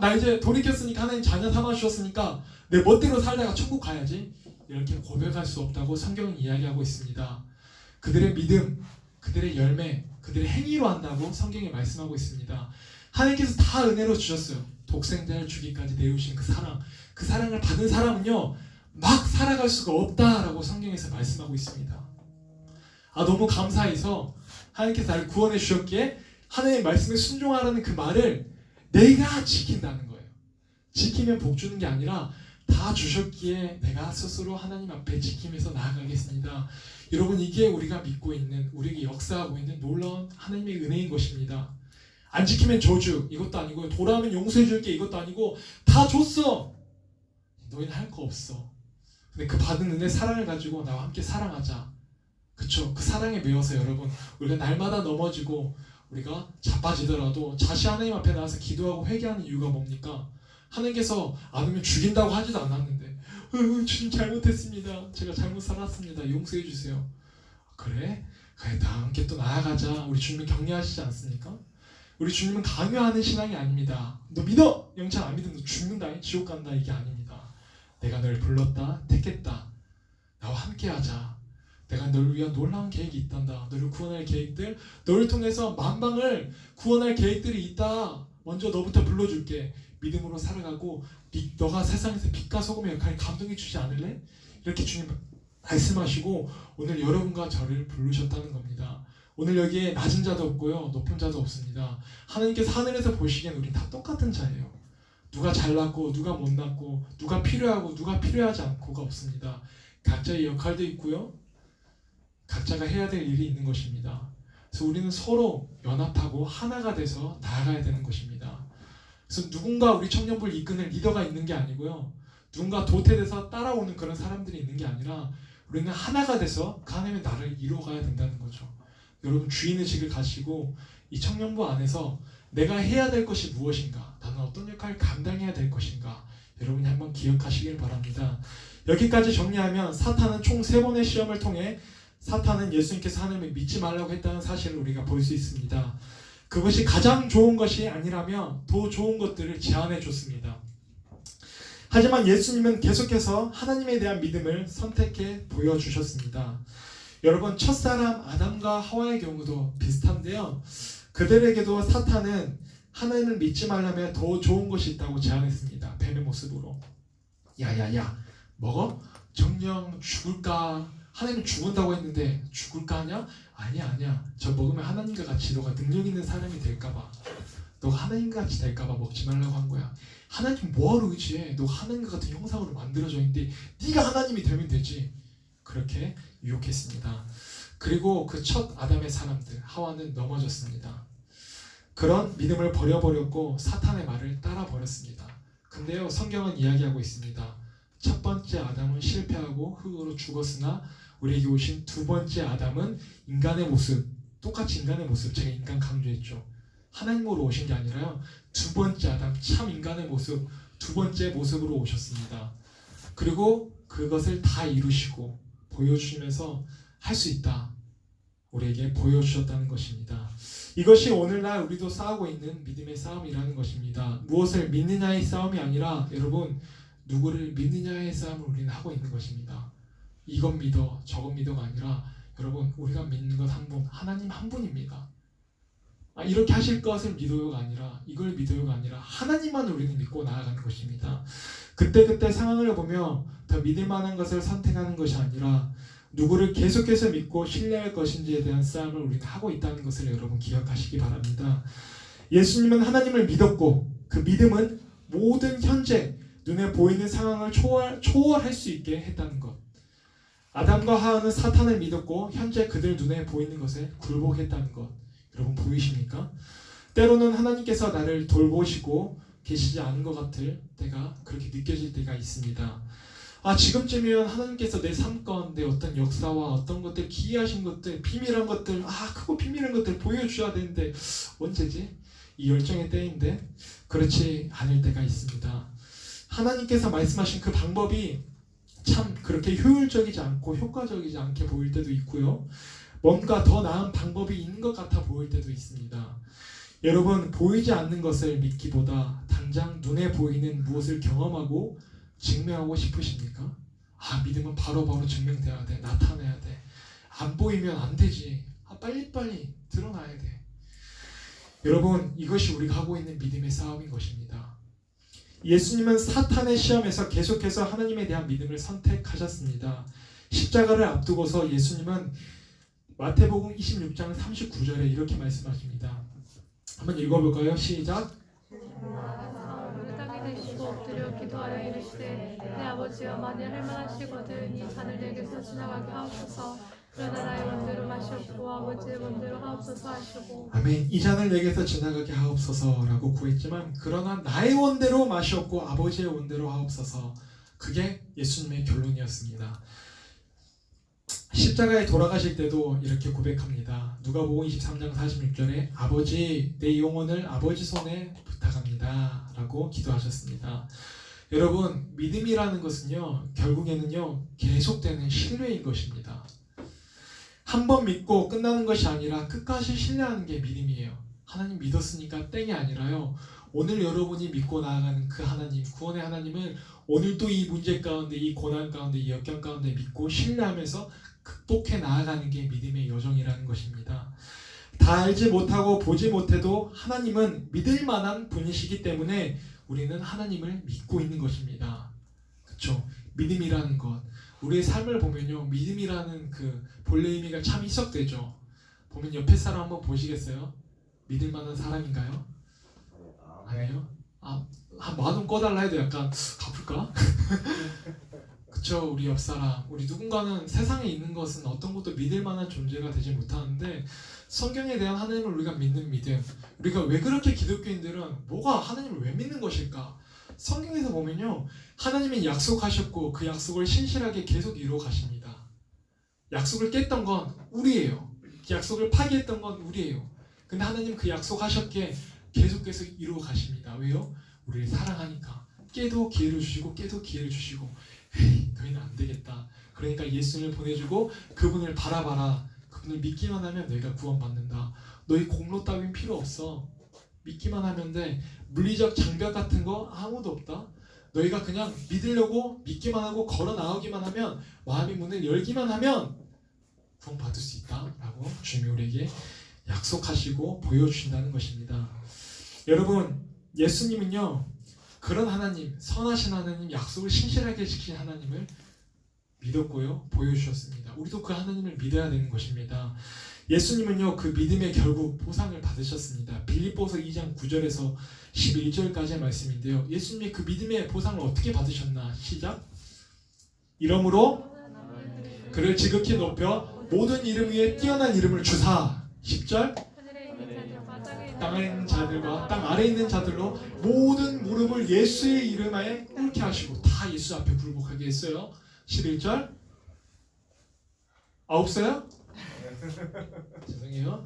나 이제 돌이켰으니까 하나님 자녀 삼아 주셨으니까 내 멋대로 살다가 천국 가야지, 이렇게 고백할 수 없다고 성경은 이야기하고 있습니다. 그들의 믿음, 그들의 열매, 그들의 행위로 한다고 성경이 말씀하고 있습니다. 하나님께서 다 은혜로 주셨어요. 독생자를 주기까지 내우신 그 사랑, 그 사랑을 받은 사람은요 막 살아갈 수가 없다라고 성경에서 말씀하고 있습니다. 너무 감사해서 하나님께서 나를 구원해 주셨기에 하나님의 말씀에 순종하라는 그 말을 내가 지킨다는 거예요. 지키면 복 주는 게 아니라 다 주셨기에 내가 스스로 하나님 앞에 지키면서 나아가겠습니다. 여러분, 이게 우리가 믿고 있는, 우리에게 역사하고 있는 놀라운 하나님의 은혜인 것입니다. 안 지키면 저주, 이것도 아니고 돌아오면 용서해 줄게, 이것도 아니고 다 줬어. 너희는 할 거 없어. 근데 그 받은 은혜, 사랑을 가지고 나와 함께 사랑하자. 그쵸? 그 사랑에 매여서 여러분, 우리가 날마다 넘어지고 우리가 자빠지더라도 다시 하나님 앞에 나와서 기도하고 회개하는 이유가 뭡니까? 하나님께서 안 오면 죽인다고 하지도 않았는데 주님 잘못했습니다. 제가 잘못 살았습니다. 용서해 주세요. 그래? 다 함께 또 나아가자. 우리 주님은 격려하시지 않습니까? 우리 주님은 강요하는 신앙이 아닙니다. 너 믿어! 영창 안 믿으면 너 죽는다. 지옥 간다. 이게 아닙니다. 내가 널 불렀다. 택했다. 나와 함께 하자. 내가 너를 위한 놀라운 계획이 있단다. 너를 구원할 계획들, 너를 통해서 만방을 구원할 계획들이 있다. 먼저 너부터 불러줄게. 믿음으로 살아가고 너가 세상에서 빛과 소금의 역할을 감동해 주지 않을래? 이렇게 주님 말씀하시고 오늘 여러분과 저를 부르셨다는 겁니다. 오늘 여기에 낮은 자도 없고요, 높은 자도 없습니다. 하나님께서 하늘에서 보시기엔 우린 다 똑같은 자예요. 누가 잘났고 누가 못났고 누가 필요하고 누가 필요하지 않고가 없습니다. 각자의 역할도 있고요, 각자가 해야 될 일이 있는 것입니다. 그래서 우리는 서로 연합하고 하나가 돼서 나아가야 되는 것입니다. 그래서 누군가 우리 청년부를 이끄는 리더가 있는 게 아니고요, 누군가 도태돼서 따라오는 그런 사람들이 있는 게 아니라 우리는 하나가 돼서 그 하나님의 나라를 이루어가야 된다는 거죠. 여러분, 주인의식을 가지고 이 청년부 안에서 내가 해야 될 것이 무엇인가, 나는 어떤 역할을 감당해야 될 것인가, 여러분이 한번 기억하시길 바랍니다. 여기까지 정리하면 사탄은 총 3번의 시험을 통해 사탄은 예수님께서 하나님을 믿지 말라고 했다는 사실을 우리가 볼 수 있습니다. 그것이 가장 좋은 것이 아니라면 더 좋은 것들을 제안해 줬습니다. 하지만 예수님은 계속해서 하나님에 대한 믿음을 선택해 보여주셨습니다. 여러분, 첫사람 아담과 하와의 경우도 비슷한데요, 그들에게도 사탄은 하나님을 믿지 말라면 더 좋은 것이 있다고 제안했습니다. 뱀의 모습으로. 야야야, 먹어? 정령 죽을까? 하나님은 죽은다고 했는데 죽을까 하냐? 아니야. 저 먹으면 하나님과 같이 너가 능력 있는 사람이 될까봐, 너가 하나님과 같이 될까봐 먹지 말라고 한 거야. 하나님 뭐하러 의지해? 너가 하나님과 같은 형상으로 만들어져 있는데 네가 하나님이 되면 되지. 그렇게 유혹했습니다. 그리고 그 첫 아담의 사람들 하와는 넘어졌습니다. 그런 믿음을 버려버렸고 사탄의 말을 따라버렸습니다. 근데요, 성경은 이야기하고 있습니다. 첫 번째 아담은 실패하고 흙으로 죽었으나 우리에게 오신 두 번째 아담은 인간의 모습, 똑같이 인간의 모습, 제가 인간 강조했죠. 하나님으로 오신 게 아니라요, 두 번째 아담, 참 인간의 모습, 두 번째 모습으로 오셨습니다. 그리고 그것을 다 이루시고 보여주시면서 할 수 있다, 우리에게 보여주셨다는 것입니다. 이것이 오늘날 우리도 싸우고 있는 믿음의 싸움이라는 것입니다. 무엇을 믿느냐의 싸움이 아니라 여러분, 누구를 믿느냐의 싸움을 우리는 하고 있는 것입니다. 이건 믿어, 저건 믿어가 아니라 여러분, 우리가 믿는 것 한 분, 하나님 한 분입니다. 이렇게 하실 것을 믿어요가 아니라, 이걸 믿어요가 아니라 하나님만 우리는 믿고 나아가는 것입니다. 그때그때 상황을 보며 더 믿을 만한 것을 선택하는 것이 아니라 누구를 계속해서 믿고 신뢰할 것인지에 대한 싸움을 우리는 하고 있다는 것을 여러분 기억하시기 바랍니다. 예수님은 하나님을 믿었고 그 믿음은 모든 현재 눈에 보이는 상황을 초월할 수 있게 했다는 것. 아담과 하와는 사탄을 믿었고 현재 그들 눈에 보이는 것에 굴복했다는 것. 여러분 보이십니까? 때로는 하나님께서 나를 돌보시고 계시지 않은 것 같을 때가, 그렇게 느껴질 때가 있습니다. 지금쯤이면 하나님께서 내 삶 가운데 어떤 역사와 어떤 것들, 기이하신 것들, 비밀한 것들, 크고 비밀한 것들 보여줘야 되는데 언제지? 이 열정의 때인데 그렇지 않을 때가 있습니다. 하나님께서 말씀하신 그 방법이 참 그렇게 효율적이지 않고 효과적이지 않게 보일 때도 있고요, 뭔가 더 나은 방법이 있는 것 같아 보일 때도 있습니다. 여러분, 보이지 않는 것을 믿기보다 당장 눈에 보이는 무엇을 경험하고 증명하고 싶으십니까? 믿음은 바로바로 증명돼야 돼, 나타내야 돼. 안 보이면 안 되지. 빨리빨리 드러나야 돼. 여러분, 이것이 우리가 하고 있는 믿음의 싸움인 것입니다. 예수님은 사탄의 시험에서 계속해서 하나님에 대한 믿음을 선택하셨습니다. 십자가를 앞두고서 예수님은 마태복음 26장 39절에 이렇게 말씀하십니다. 한번 읽어볼까요? 시작. 우리 땅에 계시고 엎드려 기도하여 이르시되 내 아버지여 만일 할만하시거든 이 잔을 내게서 지나가게 하옵소서. 그러나 나의 원대로 마시옵고 아버지의 원대로 하옵소서 하시고. 아멘. 이 잔을 내게서 지나가게 하옵소서라고 구했지만 그러나 나의 원대로 마시옵고 아버지의 원대로 하옵소서. 그게 예수님의 결론이었습니다. 십자가에 돌아가실 때도 이렇게 고백합니다. 누가복음 23장 46절에 아버지 내 영혼을 아버지 손에 부탁합니다 라고 기도하셨습니다. 여러분, 믿음이라는 것은요 결국에는요 계속되는 신뢰인 것입니다. 한 번 믿고 끝나는 것이 아니라 끝까지 신뢰하는 게 믿음이에요. 하나님 믿었으니까 땡이 아니라요, 오늘 여러분이 믿고 나아가는 그 하나님, 구원의 하나님을 오늘도 이 문제 가운데, 이 고난 가운데, 이 역경 가운데 믿고 신뢰하면서 극복해 나아가는 게 믿음의 여정이라는 것입니다. 다 알지 못하고 보지 못해도 하나님은 믿을 만한 분이시기 때문에 우리는 하나님을 믿고 있는 것입니다. 그렇죠? 믿음이라는 것, 우리의 삶을 보면요 믿음이라는 그 본래 의미가 참 희석되죠. 보면 옆에 사람 한번 보시겠어요? 믿을 만한 사람인가요? 아니에요? 한 10,000원 꺼달라 해도 약간 갚을까? 그쵸, 우리 옆사람, 우리 누군가는 세상에 있는 것은 어떤 것도 믿을 만한 존재가 되지 못하는데 성경에 대한 하나님을 우리가 믿는 믿음, 우리가 왜 그렇게 기독교인들은 뭐가 하나님을 왜 믿는 것일까? 성경에서 보면요 하나님이 약속하셨고 그 약속을 신실하게 계속 이루어 가십니다. 약속을 깼던 건 우리예요. 그 약속을 파기했던 건 우리예요. 근데 하나님 그 약속하셨기에 계속해서 이루어 가십니다. 왜요? 우리를 사랑하니까. 깨도 기회를 주시고 깨도 기회를 주시고, 에이 너희는 안 되겠다, 그러니까 예수님을 보내주고 그분을 바라봐라, 그분을 믿기만 하면 너희가 구원받는다, 너희 공로 따윈 필요 없어, 믿기만 하면 돼, 물리적 장벽 같은 거 아무도 없다, 너희가 그냥 믿으려고 믿기만 하고 걸어 나오기만 하면, 마음의 문을 열기만 하면 구원받을 수 있다 라고 주님이 우리에게 약속하시고 보여주신다는 것입니다. 여러분, 예수님은요 그런 하나님, 선하신 하나님, 약속을 신실하게 지킨 하나님을 믿었고요 보여주셨습니다. 우리도 그 하나님을 믿어야 되는 것입니다. 예수님은요 그 믿음의 결국 보상을 받으셨습니다. 빌립보서 2장 9절에서 11절까지의 말씀인데요, 예수님이 그 믿음의 보상을 어떻게 받으셨나? 시작. 이러므로 그를 지극히 높여 모든 이름 위에 뛰어난 이름을 주사. 10절. 땅 아래 있는 자들과 땅 아래 있는 자들로 모든 무릎을 예수의 이름하에 꿇게 하시고, 다 예수 앞에 굴복하게 했어요. 11절. 없어요? 죄송해요.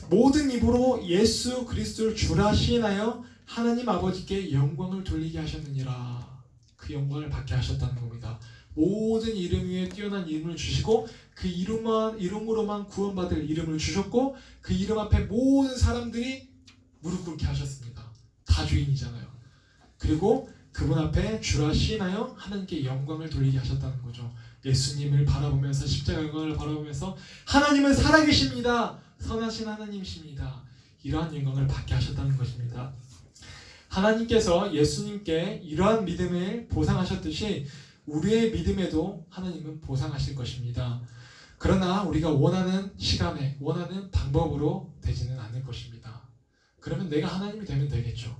모든 입으로 예수 그리스도를 주라 시인하여 하나님 아버지께 영광을 돌리게 하셨느니라. 그 영광을 받게 하셨다는 겁니다. 모든 이름 위에 뛰어난 이름을 주시고 그 이름으로만 구원받을 이름을 주셨고 그 이름 앞에 모든 사람들이 무릎 꿇게 하셨습니다. 다 주인이잖아요. 그리고 그분 앞에 주라 시인하여 하나님께 영광을 돌리게 하셨다는 거죠. 예수님을 바라보면서, 십자가 영광을 바라보면서 하나님은 살아계십니다, 선하신 하나님이십니다, 이러한 영광을 받게 하셨다는 것입니다. 하나님께서 예수님께 이러한 믿음을 보상하셨듯이 우리의 믿음에도 하나님은 보상하실 것입니다. 그러나 우리가 원하는 시간에 원하는 방법으로 되지는 않을 것입니다. 그러면 내가 하나님이 되면 되겠죠.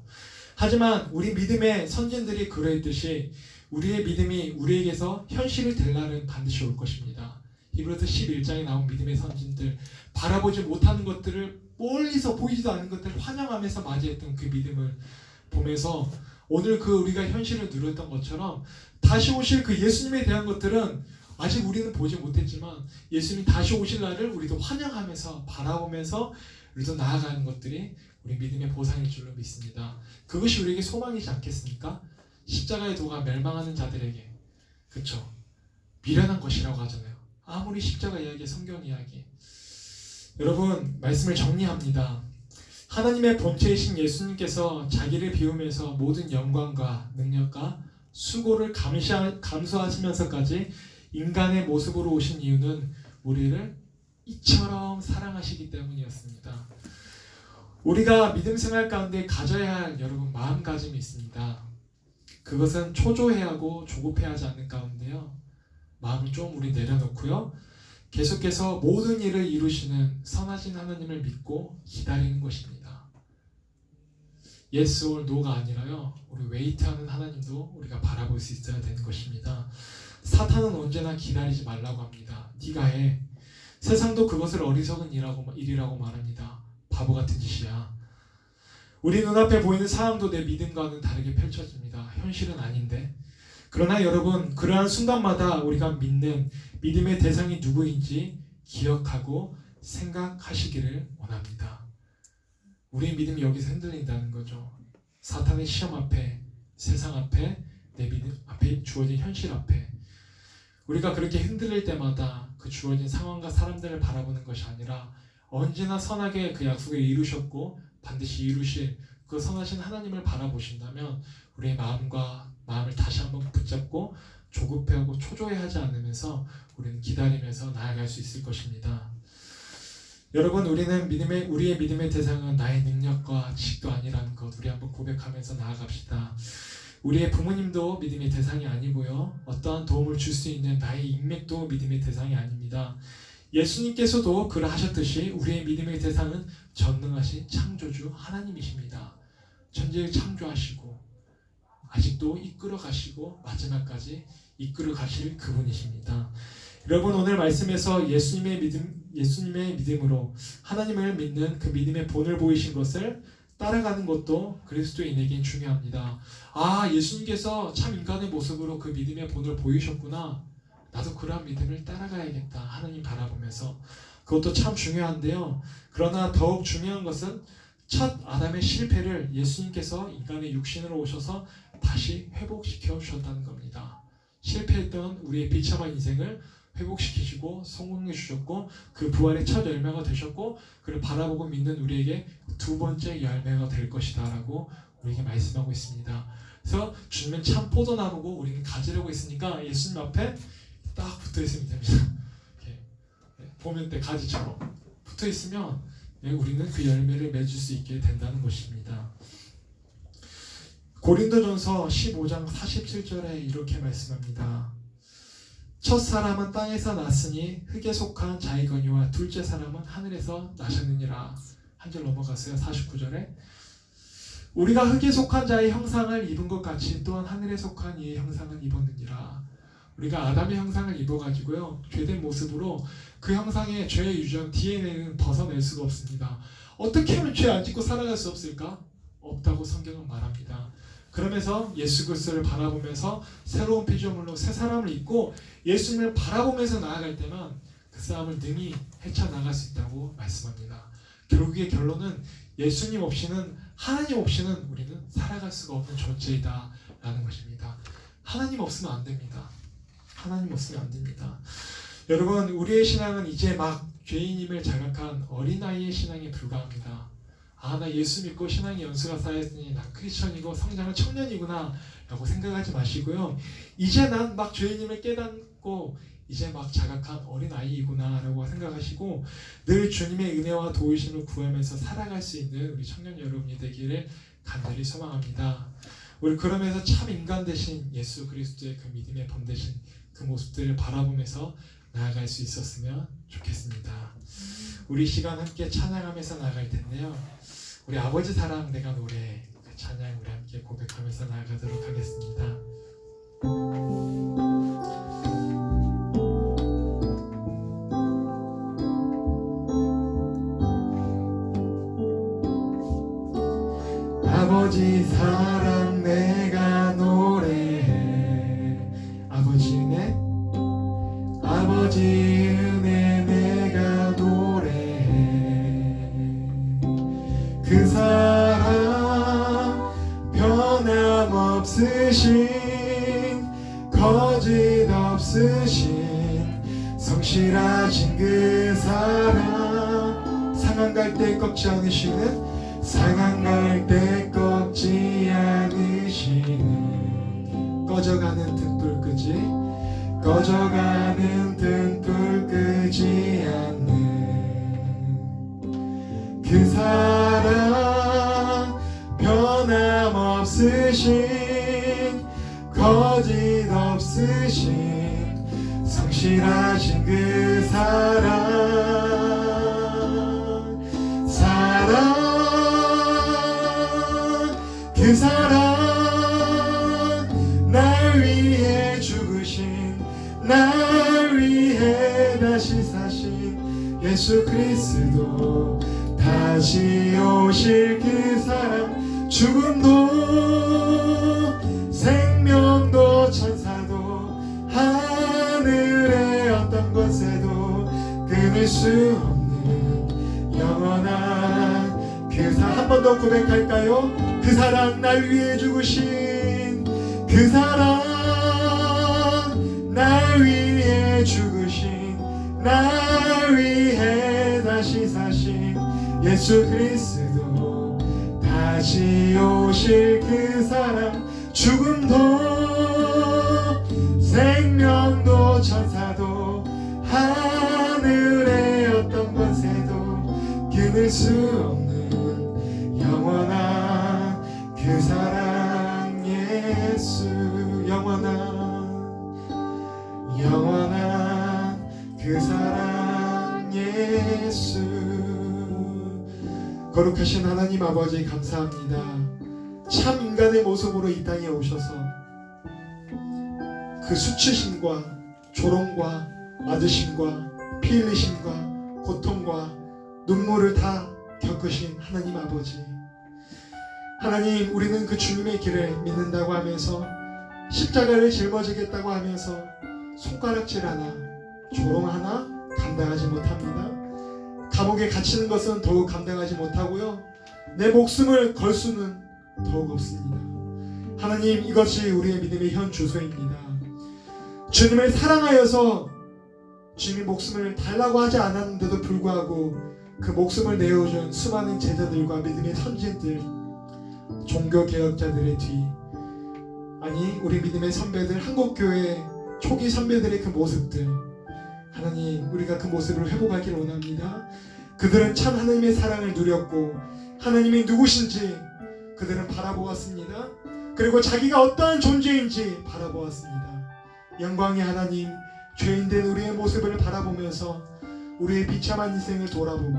하지만 우리 믿음의 선진들이 그러했듯이 우리의 믿음이 우리에게서 현실이 될 날은 반드시 올 것입니다. 히브리서 11장에 나온 믿음의 선진들, 바라보지 못하는 것들을, 멀리서 보이지도 않는 것들을 환영하면서 맞이했던 그 믿음을 보면서 오늘 그 우리가 현실을 누렸던 것처럼 다시 오실 그 예수님에 대한 것들은 아직 우리는 보지 못했지만 예수님이 다시 오실 날을 우리도 환영하면서 바라보면서 우리도 나아가는 것들이 우리 믿음의 보상일 줄로 믿습니다. 그것이 우리에게 소망이지 않겠습니까? 십자가의 도가 멸망하는 자들에게, 그렇죠, 미련한 것이라고 하잖아요. 아무리 십자가 이야기, 성경 이야기. 여러분, 말씀을 정리합니다. 하나님의 본체이신 예수님께서 자기를 비우면서 모든 영광과 능력과 수고를 감수하시면서까지 인간의 모습으로 오신 이유는 우리를 이처럼 사랑하시기 때문이었습니다. 우리가 믿음 생활 가운데 가져야 할 여러분 마음가짐이 있습니다. 그것은 초조해야 하고 조급해야 하지 않는 가운데요. 마음을 좀 우리 내려놓고요. 계속해서 모든 일을 이루시는 선하신 하나님을 믿고 기다리는 것입니다. Yes or No가 아니라요. 우리 웨이트하는 하나님도 우리가 바라볼 수 있어야 되는 것입니다. 사탄은 언제나 기다리지 말라고 합니다. 네가 해. 세상도 그것을 어리석은 일이라고 말합니다. 바보 같은 짓이야. 우리 눈앞에 보이는 상황도 내 믿음과는 다르게 펼쳐집니다. 현실은 아닌데. 그러나 여러분, 그러한 순간마다 우리가 믿는 믿음의 대상이 누구인지 기억하고 생각하시기를 원합니다. 우리의 믿음이 여기서 흔들린다는 거죠. 사탄의 시험 앞에, 세상 앞에, 내 믿음 앞에 주어진 현실 앞에 우리가 그렇게 흔들릴 때마다 그 주어진 상황과 사람들을 바라보는 것이 아니라 언제나 선하게 그 약속을 이루셨고 반드시 이루실 그 선하신 하나님을 바라보신다면 우리의 마음을 다시 한번 붙잡고 조급해하고 초조해하지 않으면서 우리는 기다리면서 나아갈 수 있을 것입니다. 여러분, 우리의 믿음의 대상은 나의 능력과 지식도 아니라는 것 우리 한번 고백하면서 나아갑시다. 우리의 부모님도 믿음의 대상이 아니고요. 어떠한 도움을 줄 수 있는 나의 인맥도 믿음의 대상이 아닙니다. 예수님께서도 그러하셨듯이 우리의 믿음의 대상은 전능하신 창조주 하나님이십니다. 천지를 창조하시고 아직도 이끌어 가시고 마지막까지 이끌어 가실 그분이십니다. 여러분, 오늘 말씀에서 예수님의 믿음으로 하나님을 믿는 그 믿음의 본을 보이신 것을 따라가는 것도 그리스도인에겐 중요합니다. 아, 예수님께서 참 인간의 모습으로 그 믿음의 본을 보이셨구나. 나도 그러한 믿음을 따라가야겠다. 하나님 바라보면서. 그것도 참 중요한데요. 그러나 더욱 중요한 것은 첫 아담의 실패를 예수님께서 인간의 육신으로 오셔서 다시 회복시켜 주셨다는 겁니다. 실패했던 우리의 비참한 인생을 회복시키시고 성공해 주셨고 그 부활의 첫 열매가 되셨고 그를 바라보고 믿는 우리에게 두 번째 열매가 될 것이다 라고 우리에게 말씀하고 있습니다. 그래서 주님은 참 포도나무고 우리는 가지라고 있으니까 예수님 앞에 딱 붙어 있으면 됩니다. 이렇게 보면 때 가지처럼 붙어 있으면 우리는 그 열매를 맺을 수 있게 된다는 것입니다. 고린도전서 15장 47절에 이렇게 말씀합니다. 첫 사람은 땅에서 났으니 흙에 속한 자이거니와 둘째 사람은 하늘에서 나셨느니라. 한 절 넘어갔어요. 49절에 우리가 흙에 속한 자의 형상을 입은 것 같이 또한 하늘에 속한 이의 형상을 입었느니라. 우리가 아담의 형상을 입어가지고요 죄된 모습으로 그 형상의 죄의 유전 DNA는 벗어낼 수가 없습니다. 어떻게 하면 죄 안 짓고 살아갈 수 없을까? 없다고 성경은 말합니다. 그러면서 예수 그리스도를 바라보면서 새로운 피조물로 새 사람을 입고 예수님을 바라보면서 나아갈 때만 그 싸움을 능히 헤쳐나갈 수 있다고 말씀합니다. 결국의 결론은 예수님 없이는 하나님 없이는 우리는 살아갈 수가 없는 존재이다 라는 것입니다. 하나님 없으면 안 됩니다. 하나님 없으면 안 됩니다. 여러분, 우리의 신앙은 이제 막 죄인임을 자각한 어린아이의 신앙에 불과합니다. 아, 나 예수 믿고 신앙의 연수가 쌓였으니 난 크리스천이고 성장한 청년이구나 라고 생각하지 마시고요. 이제 난 막 죄인임을 깨닫고 이제 막 자각한 어린아이이구나 라고 생각하시고 늘 주님의 은혜와 도우심을 구하면서 살아갈 수 있는 우리 청년 여러분이 되기를 간절히 소망합니다. 우리 그러면서 참 인간 대신 예수 그리스도의 그 믿음의 본 대신 그 모습들을 바라보면서 나아갈 수 있었으면 좋겠습니다. 우리 시간 함께 찬양하면서 나아갈 텐데요. 우리 아버지 사랑 내가 노래 그 찬양 우리 함께 고백하면서 나아가도록 하겠습니다. 아버지 사랑 내가 노래해 아버지네 아버지 은혜 내가 노래해 그 사랑 변함없으신 거짓 없으신 성실하신 그 사랑 상한 갈 때 꺾지 않으시는 상한 갈 때 꺾지 않으시는 꺼져가는 등불 끄지 꺼져가는 등불 끄지 않는 그 사랑 하신 그 그 사랑 날 위해 죽으신 날 위해 다시 사신 예수 그리스도 다시 오실 그 사랑 죽음도 생명도 천사도 하늘의 어떤 곳에도 끊을 수 없는 영원한 그 사랑 한 번 더 고백할까요? 그 사랑 날 위해 죽으신 그 사랑 날 위해 죽으신 날 위해 다시 사신 예수 그리스도 다시 오실 그 사랑 죽음도 생명도 천사도 하늘의 어떤 곳에도 끊을 수 없는 영원한 그 사랑 예수 영원한 그 사랑 예수 거룩하신 하나님 아버지 감사합니다. 참 인간의 모습으로 이 땅에 오셔서 그 수치심과 조롱과 맞으심과 피 흘리심과 고통과 눈물을 다 겪으신 하나님 아버지 하나님 우리는 그 주님의 길을 믿는다고 하면서 십자가를 짊어지겠다고 하면서 손가락질 하나 조롱 하나 감당하지 못합니다. 감옥에 갇히는 것은 더욱 감당하지 못하고요 내 목숨을 걸 수는 더욱 없습니다. 하나님 이것이 우리의 믿음의 현 주소입니다. 주님을 사랑하여서 주님이 목숨을 달라고 하지 않았는데도 불구하고 그 목숨을 내어준 수많은 제자들과 믿음의 선진들 종교개혁자들의 뒤 아니 우리 믿음의 선배들 한국교회 초기 선배들의 그 모습들 하나님 우리가 그 모습을 회복하길 원합니다. 그들은 참 하나님의 사랑을 누렸고 하나님이 누구신지 그들은 바라보았습니다. 그리고 자기가 어떠한 존재인지 바라보았습니다. 영광의 하나님 죄인된 우리의 모습을 바라보면서 우리의 비참한 인생을 돌아보고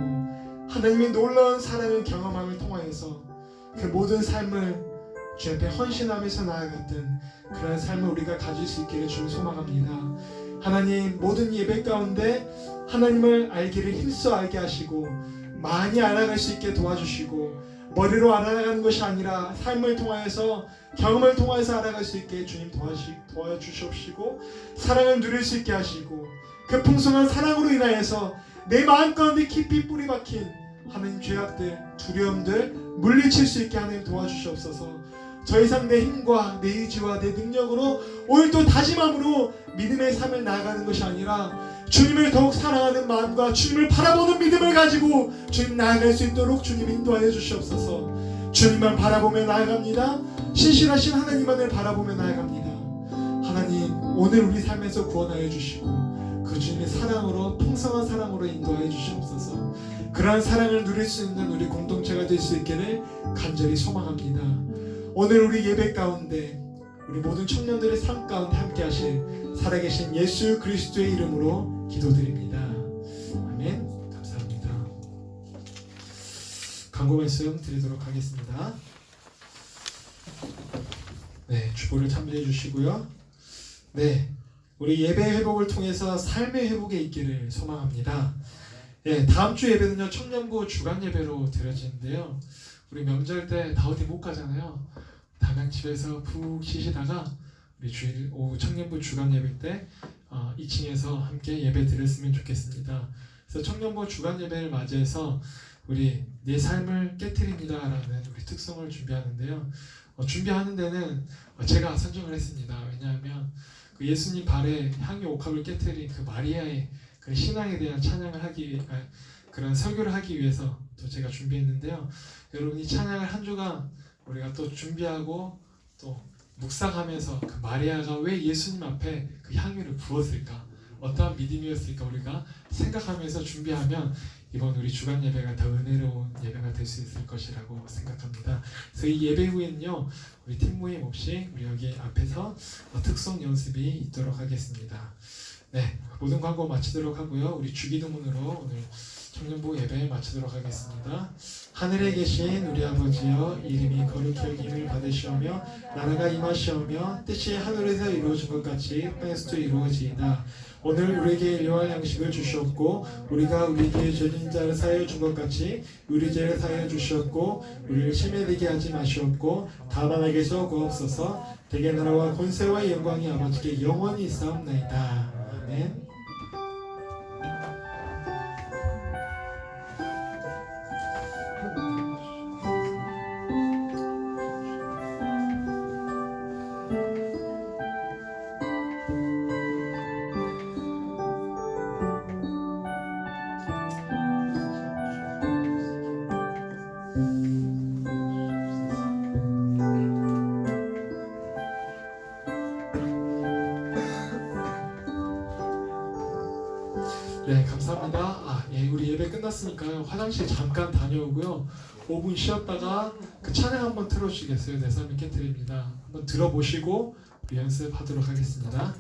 하나님의 놀라운 사랑을 경험함을 통하여서 그 모든 삶을 주 앞에 헌신하면서 나아갔던 그런 삶을 우리가 가질 수 있기를 주를 소망합니다. 하나님 모든 예배 가운데 하나님을 알기를 힘써 알게 하시고 많이 알아갈 수 있게 도와주시고 머리로 알아가는 것이 아니라 삶을 통하여서 경험을 통해서 알아갈 수 있게 주님 도와주시옵시고 사랑을 누릴 수 있게 하시고 그 풍성한 사랑으로 인하여서 내 마음 가운데 깊이 뿌리 박힌 하나님 죄악들 두려움들 물리칠 수 있게 하나님 도와주시옵소서. 더 이상 내 힘과 내 의지와 내 능력으로 오늘도 다짐함으로 믿음의 삶을 나아가는 것이 아니라 주님을 더욱 사랑하는 마음과 주님을 바라보는 믿음을 가지고 주님 나아갈 수 있도록 주님 인도하여 주시옵소서. 주님만 바라보며 나아갑니다. 신실하신 하나님만을 바라보며 나아갑니다. 하나님 오늘 우리 삶에서 구원하여 주시고 그 주님의 사랑으로 풍성한 사랑으로 인도하여 주시옵소서. 그러한 사랑을 누릴 수 있는 우리 공동체가 될 수 있기를 간절히 소망합니다. 오늘 우리 예배 가운데 우리 모든 청년들의 삶 가운데 함께 하실 살아계신 예수 그리스도의 이름으로 기도드립니다. 아멘. 감사합니다. 광고 말씀 드리도록 하겠습니다. 네, 주보를 참조해 주시고요. 네, 우리 예배 회복을 통해서 삶의 회복에 있기를 소망합니다. 예, 다음 주 예배는요 청년부 주간 예배로 드려지는데요. 우리 명절 때 다 어디 못 가잖아요. 다냥 집에서 푹 쉬시다가 우리 주일 오후 청년부 주간 예배 때 2층에서 함께 예배 드렸으면 좋겠습니다. 그래서 청년부 주간 예배를 맞이해서 우리 내 삶을 깨트립니다라는 우리 특성을 준비하는데요. 준비하는 데는 제가 선정을 했습니다. 왜냐하면 그 예수님 발에 향유 옥합을 깨트린 그 마리아의 그 신앙에 대한 찬양을 그런 설교를 하기 위해서 또 제가 준비했는데요. 여러분 이 찬양을 한 주간 우리가 또 준비하고 또 묵상하면서 그 마리아가 왜 예수님 앞에 그 향유를 부었을까, 어떠한 믿음이었을까 우리가 생각하면서 준비하면 이번 우리 주간 예배가 더 은혜로운 예배가 될 수 있을 것이라고 생각합니다. 그래서 이 예배 후에는요 우리 팀 모임 없이 우리 여기 앞에서 특송 연습이 있도록 하겠습니다. 네, 모든 광고 마치도록 하고요. 우리 주기도문으로 오늘 청년부 예배 마치도록 하겠습니다. 하늘에 계신 우리 아버지여, 이름이 거룩히 여김을 받으시오며 나라가 임하시오며 뜻이 하늘에서 이루어진 것 같이 땅에서도 이루어지이다. 오늘 우리에게 일용할 양식을 주시옵고 우리가 우리에게 죄진 자를 사하여 준 것 같이 우리 죄를 사하여 주시옵고 우리를 시험에 들게 하지 마시옵고 다만 악에서 구하옵소서. 대개 나라와 권세와 영광이 아버지께 영원히 있사옵나이다. 아멘. 네, 감사합니다. 우리 예배 끝났으니까요. 화장실 잠깐 다녀오고요. 5분 쉬었다가 그 찬양 한번 틀어주시겠어요? 내 삶의 깨트립니다. 한번 들어보시고 우리 연습하도록 하겠습니다.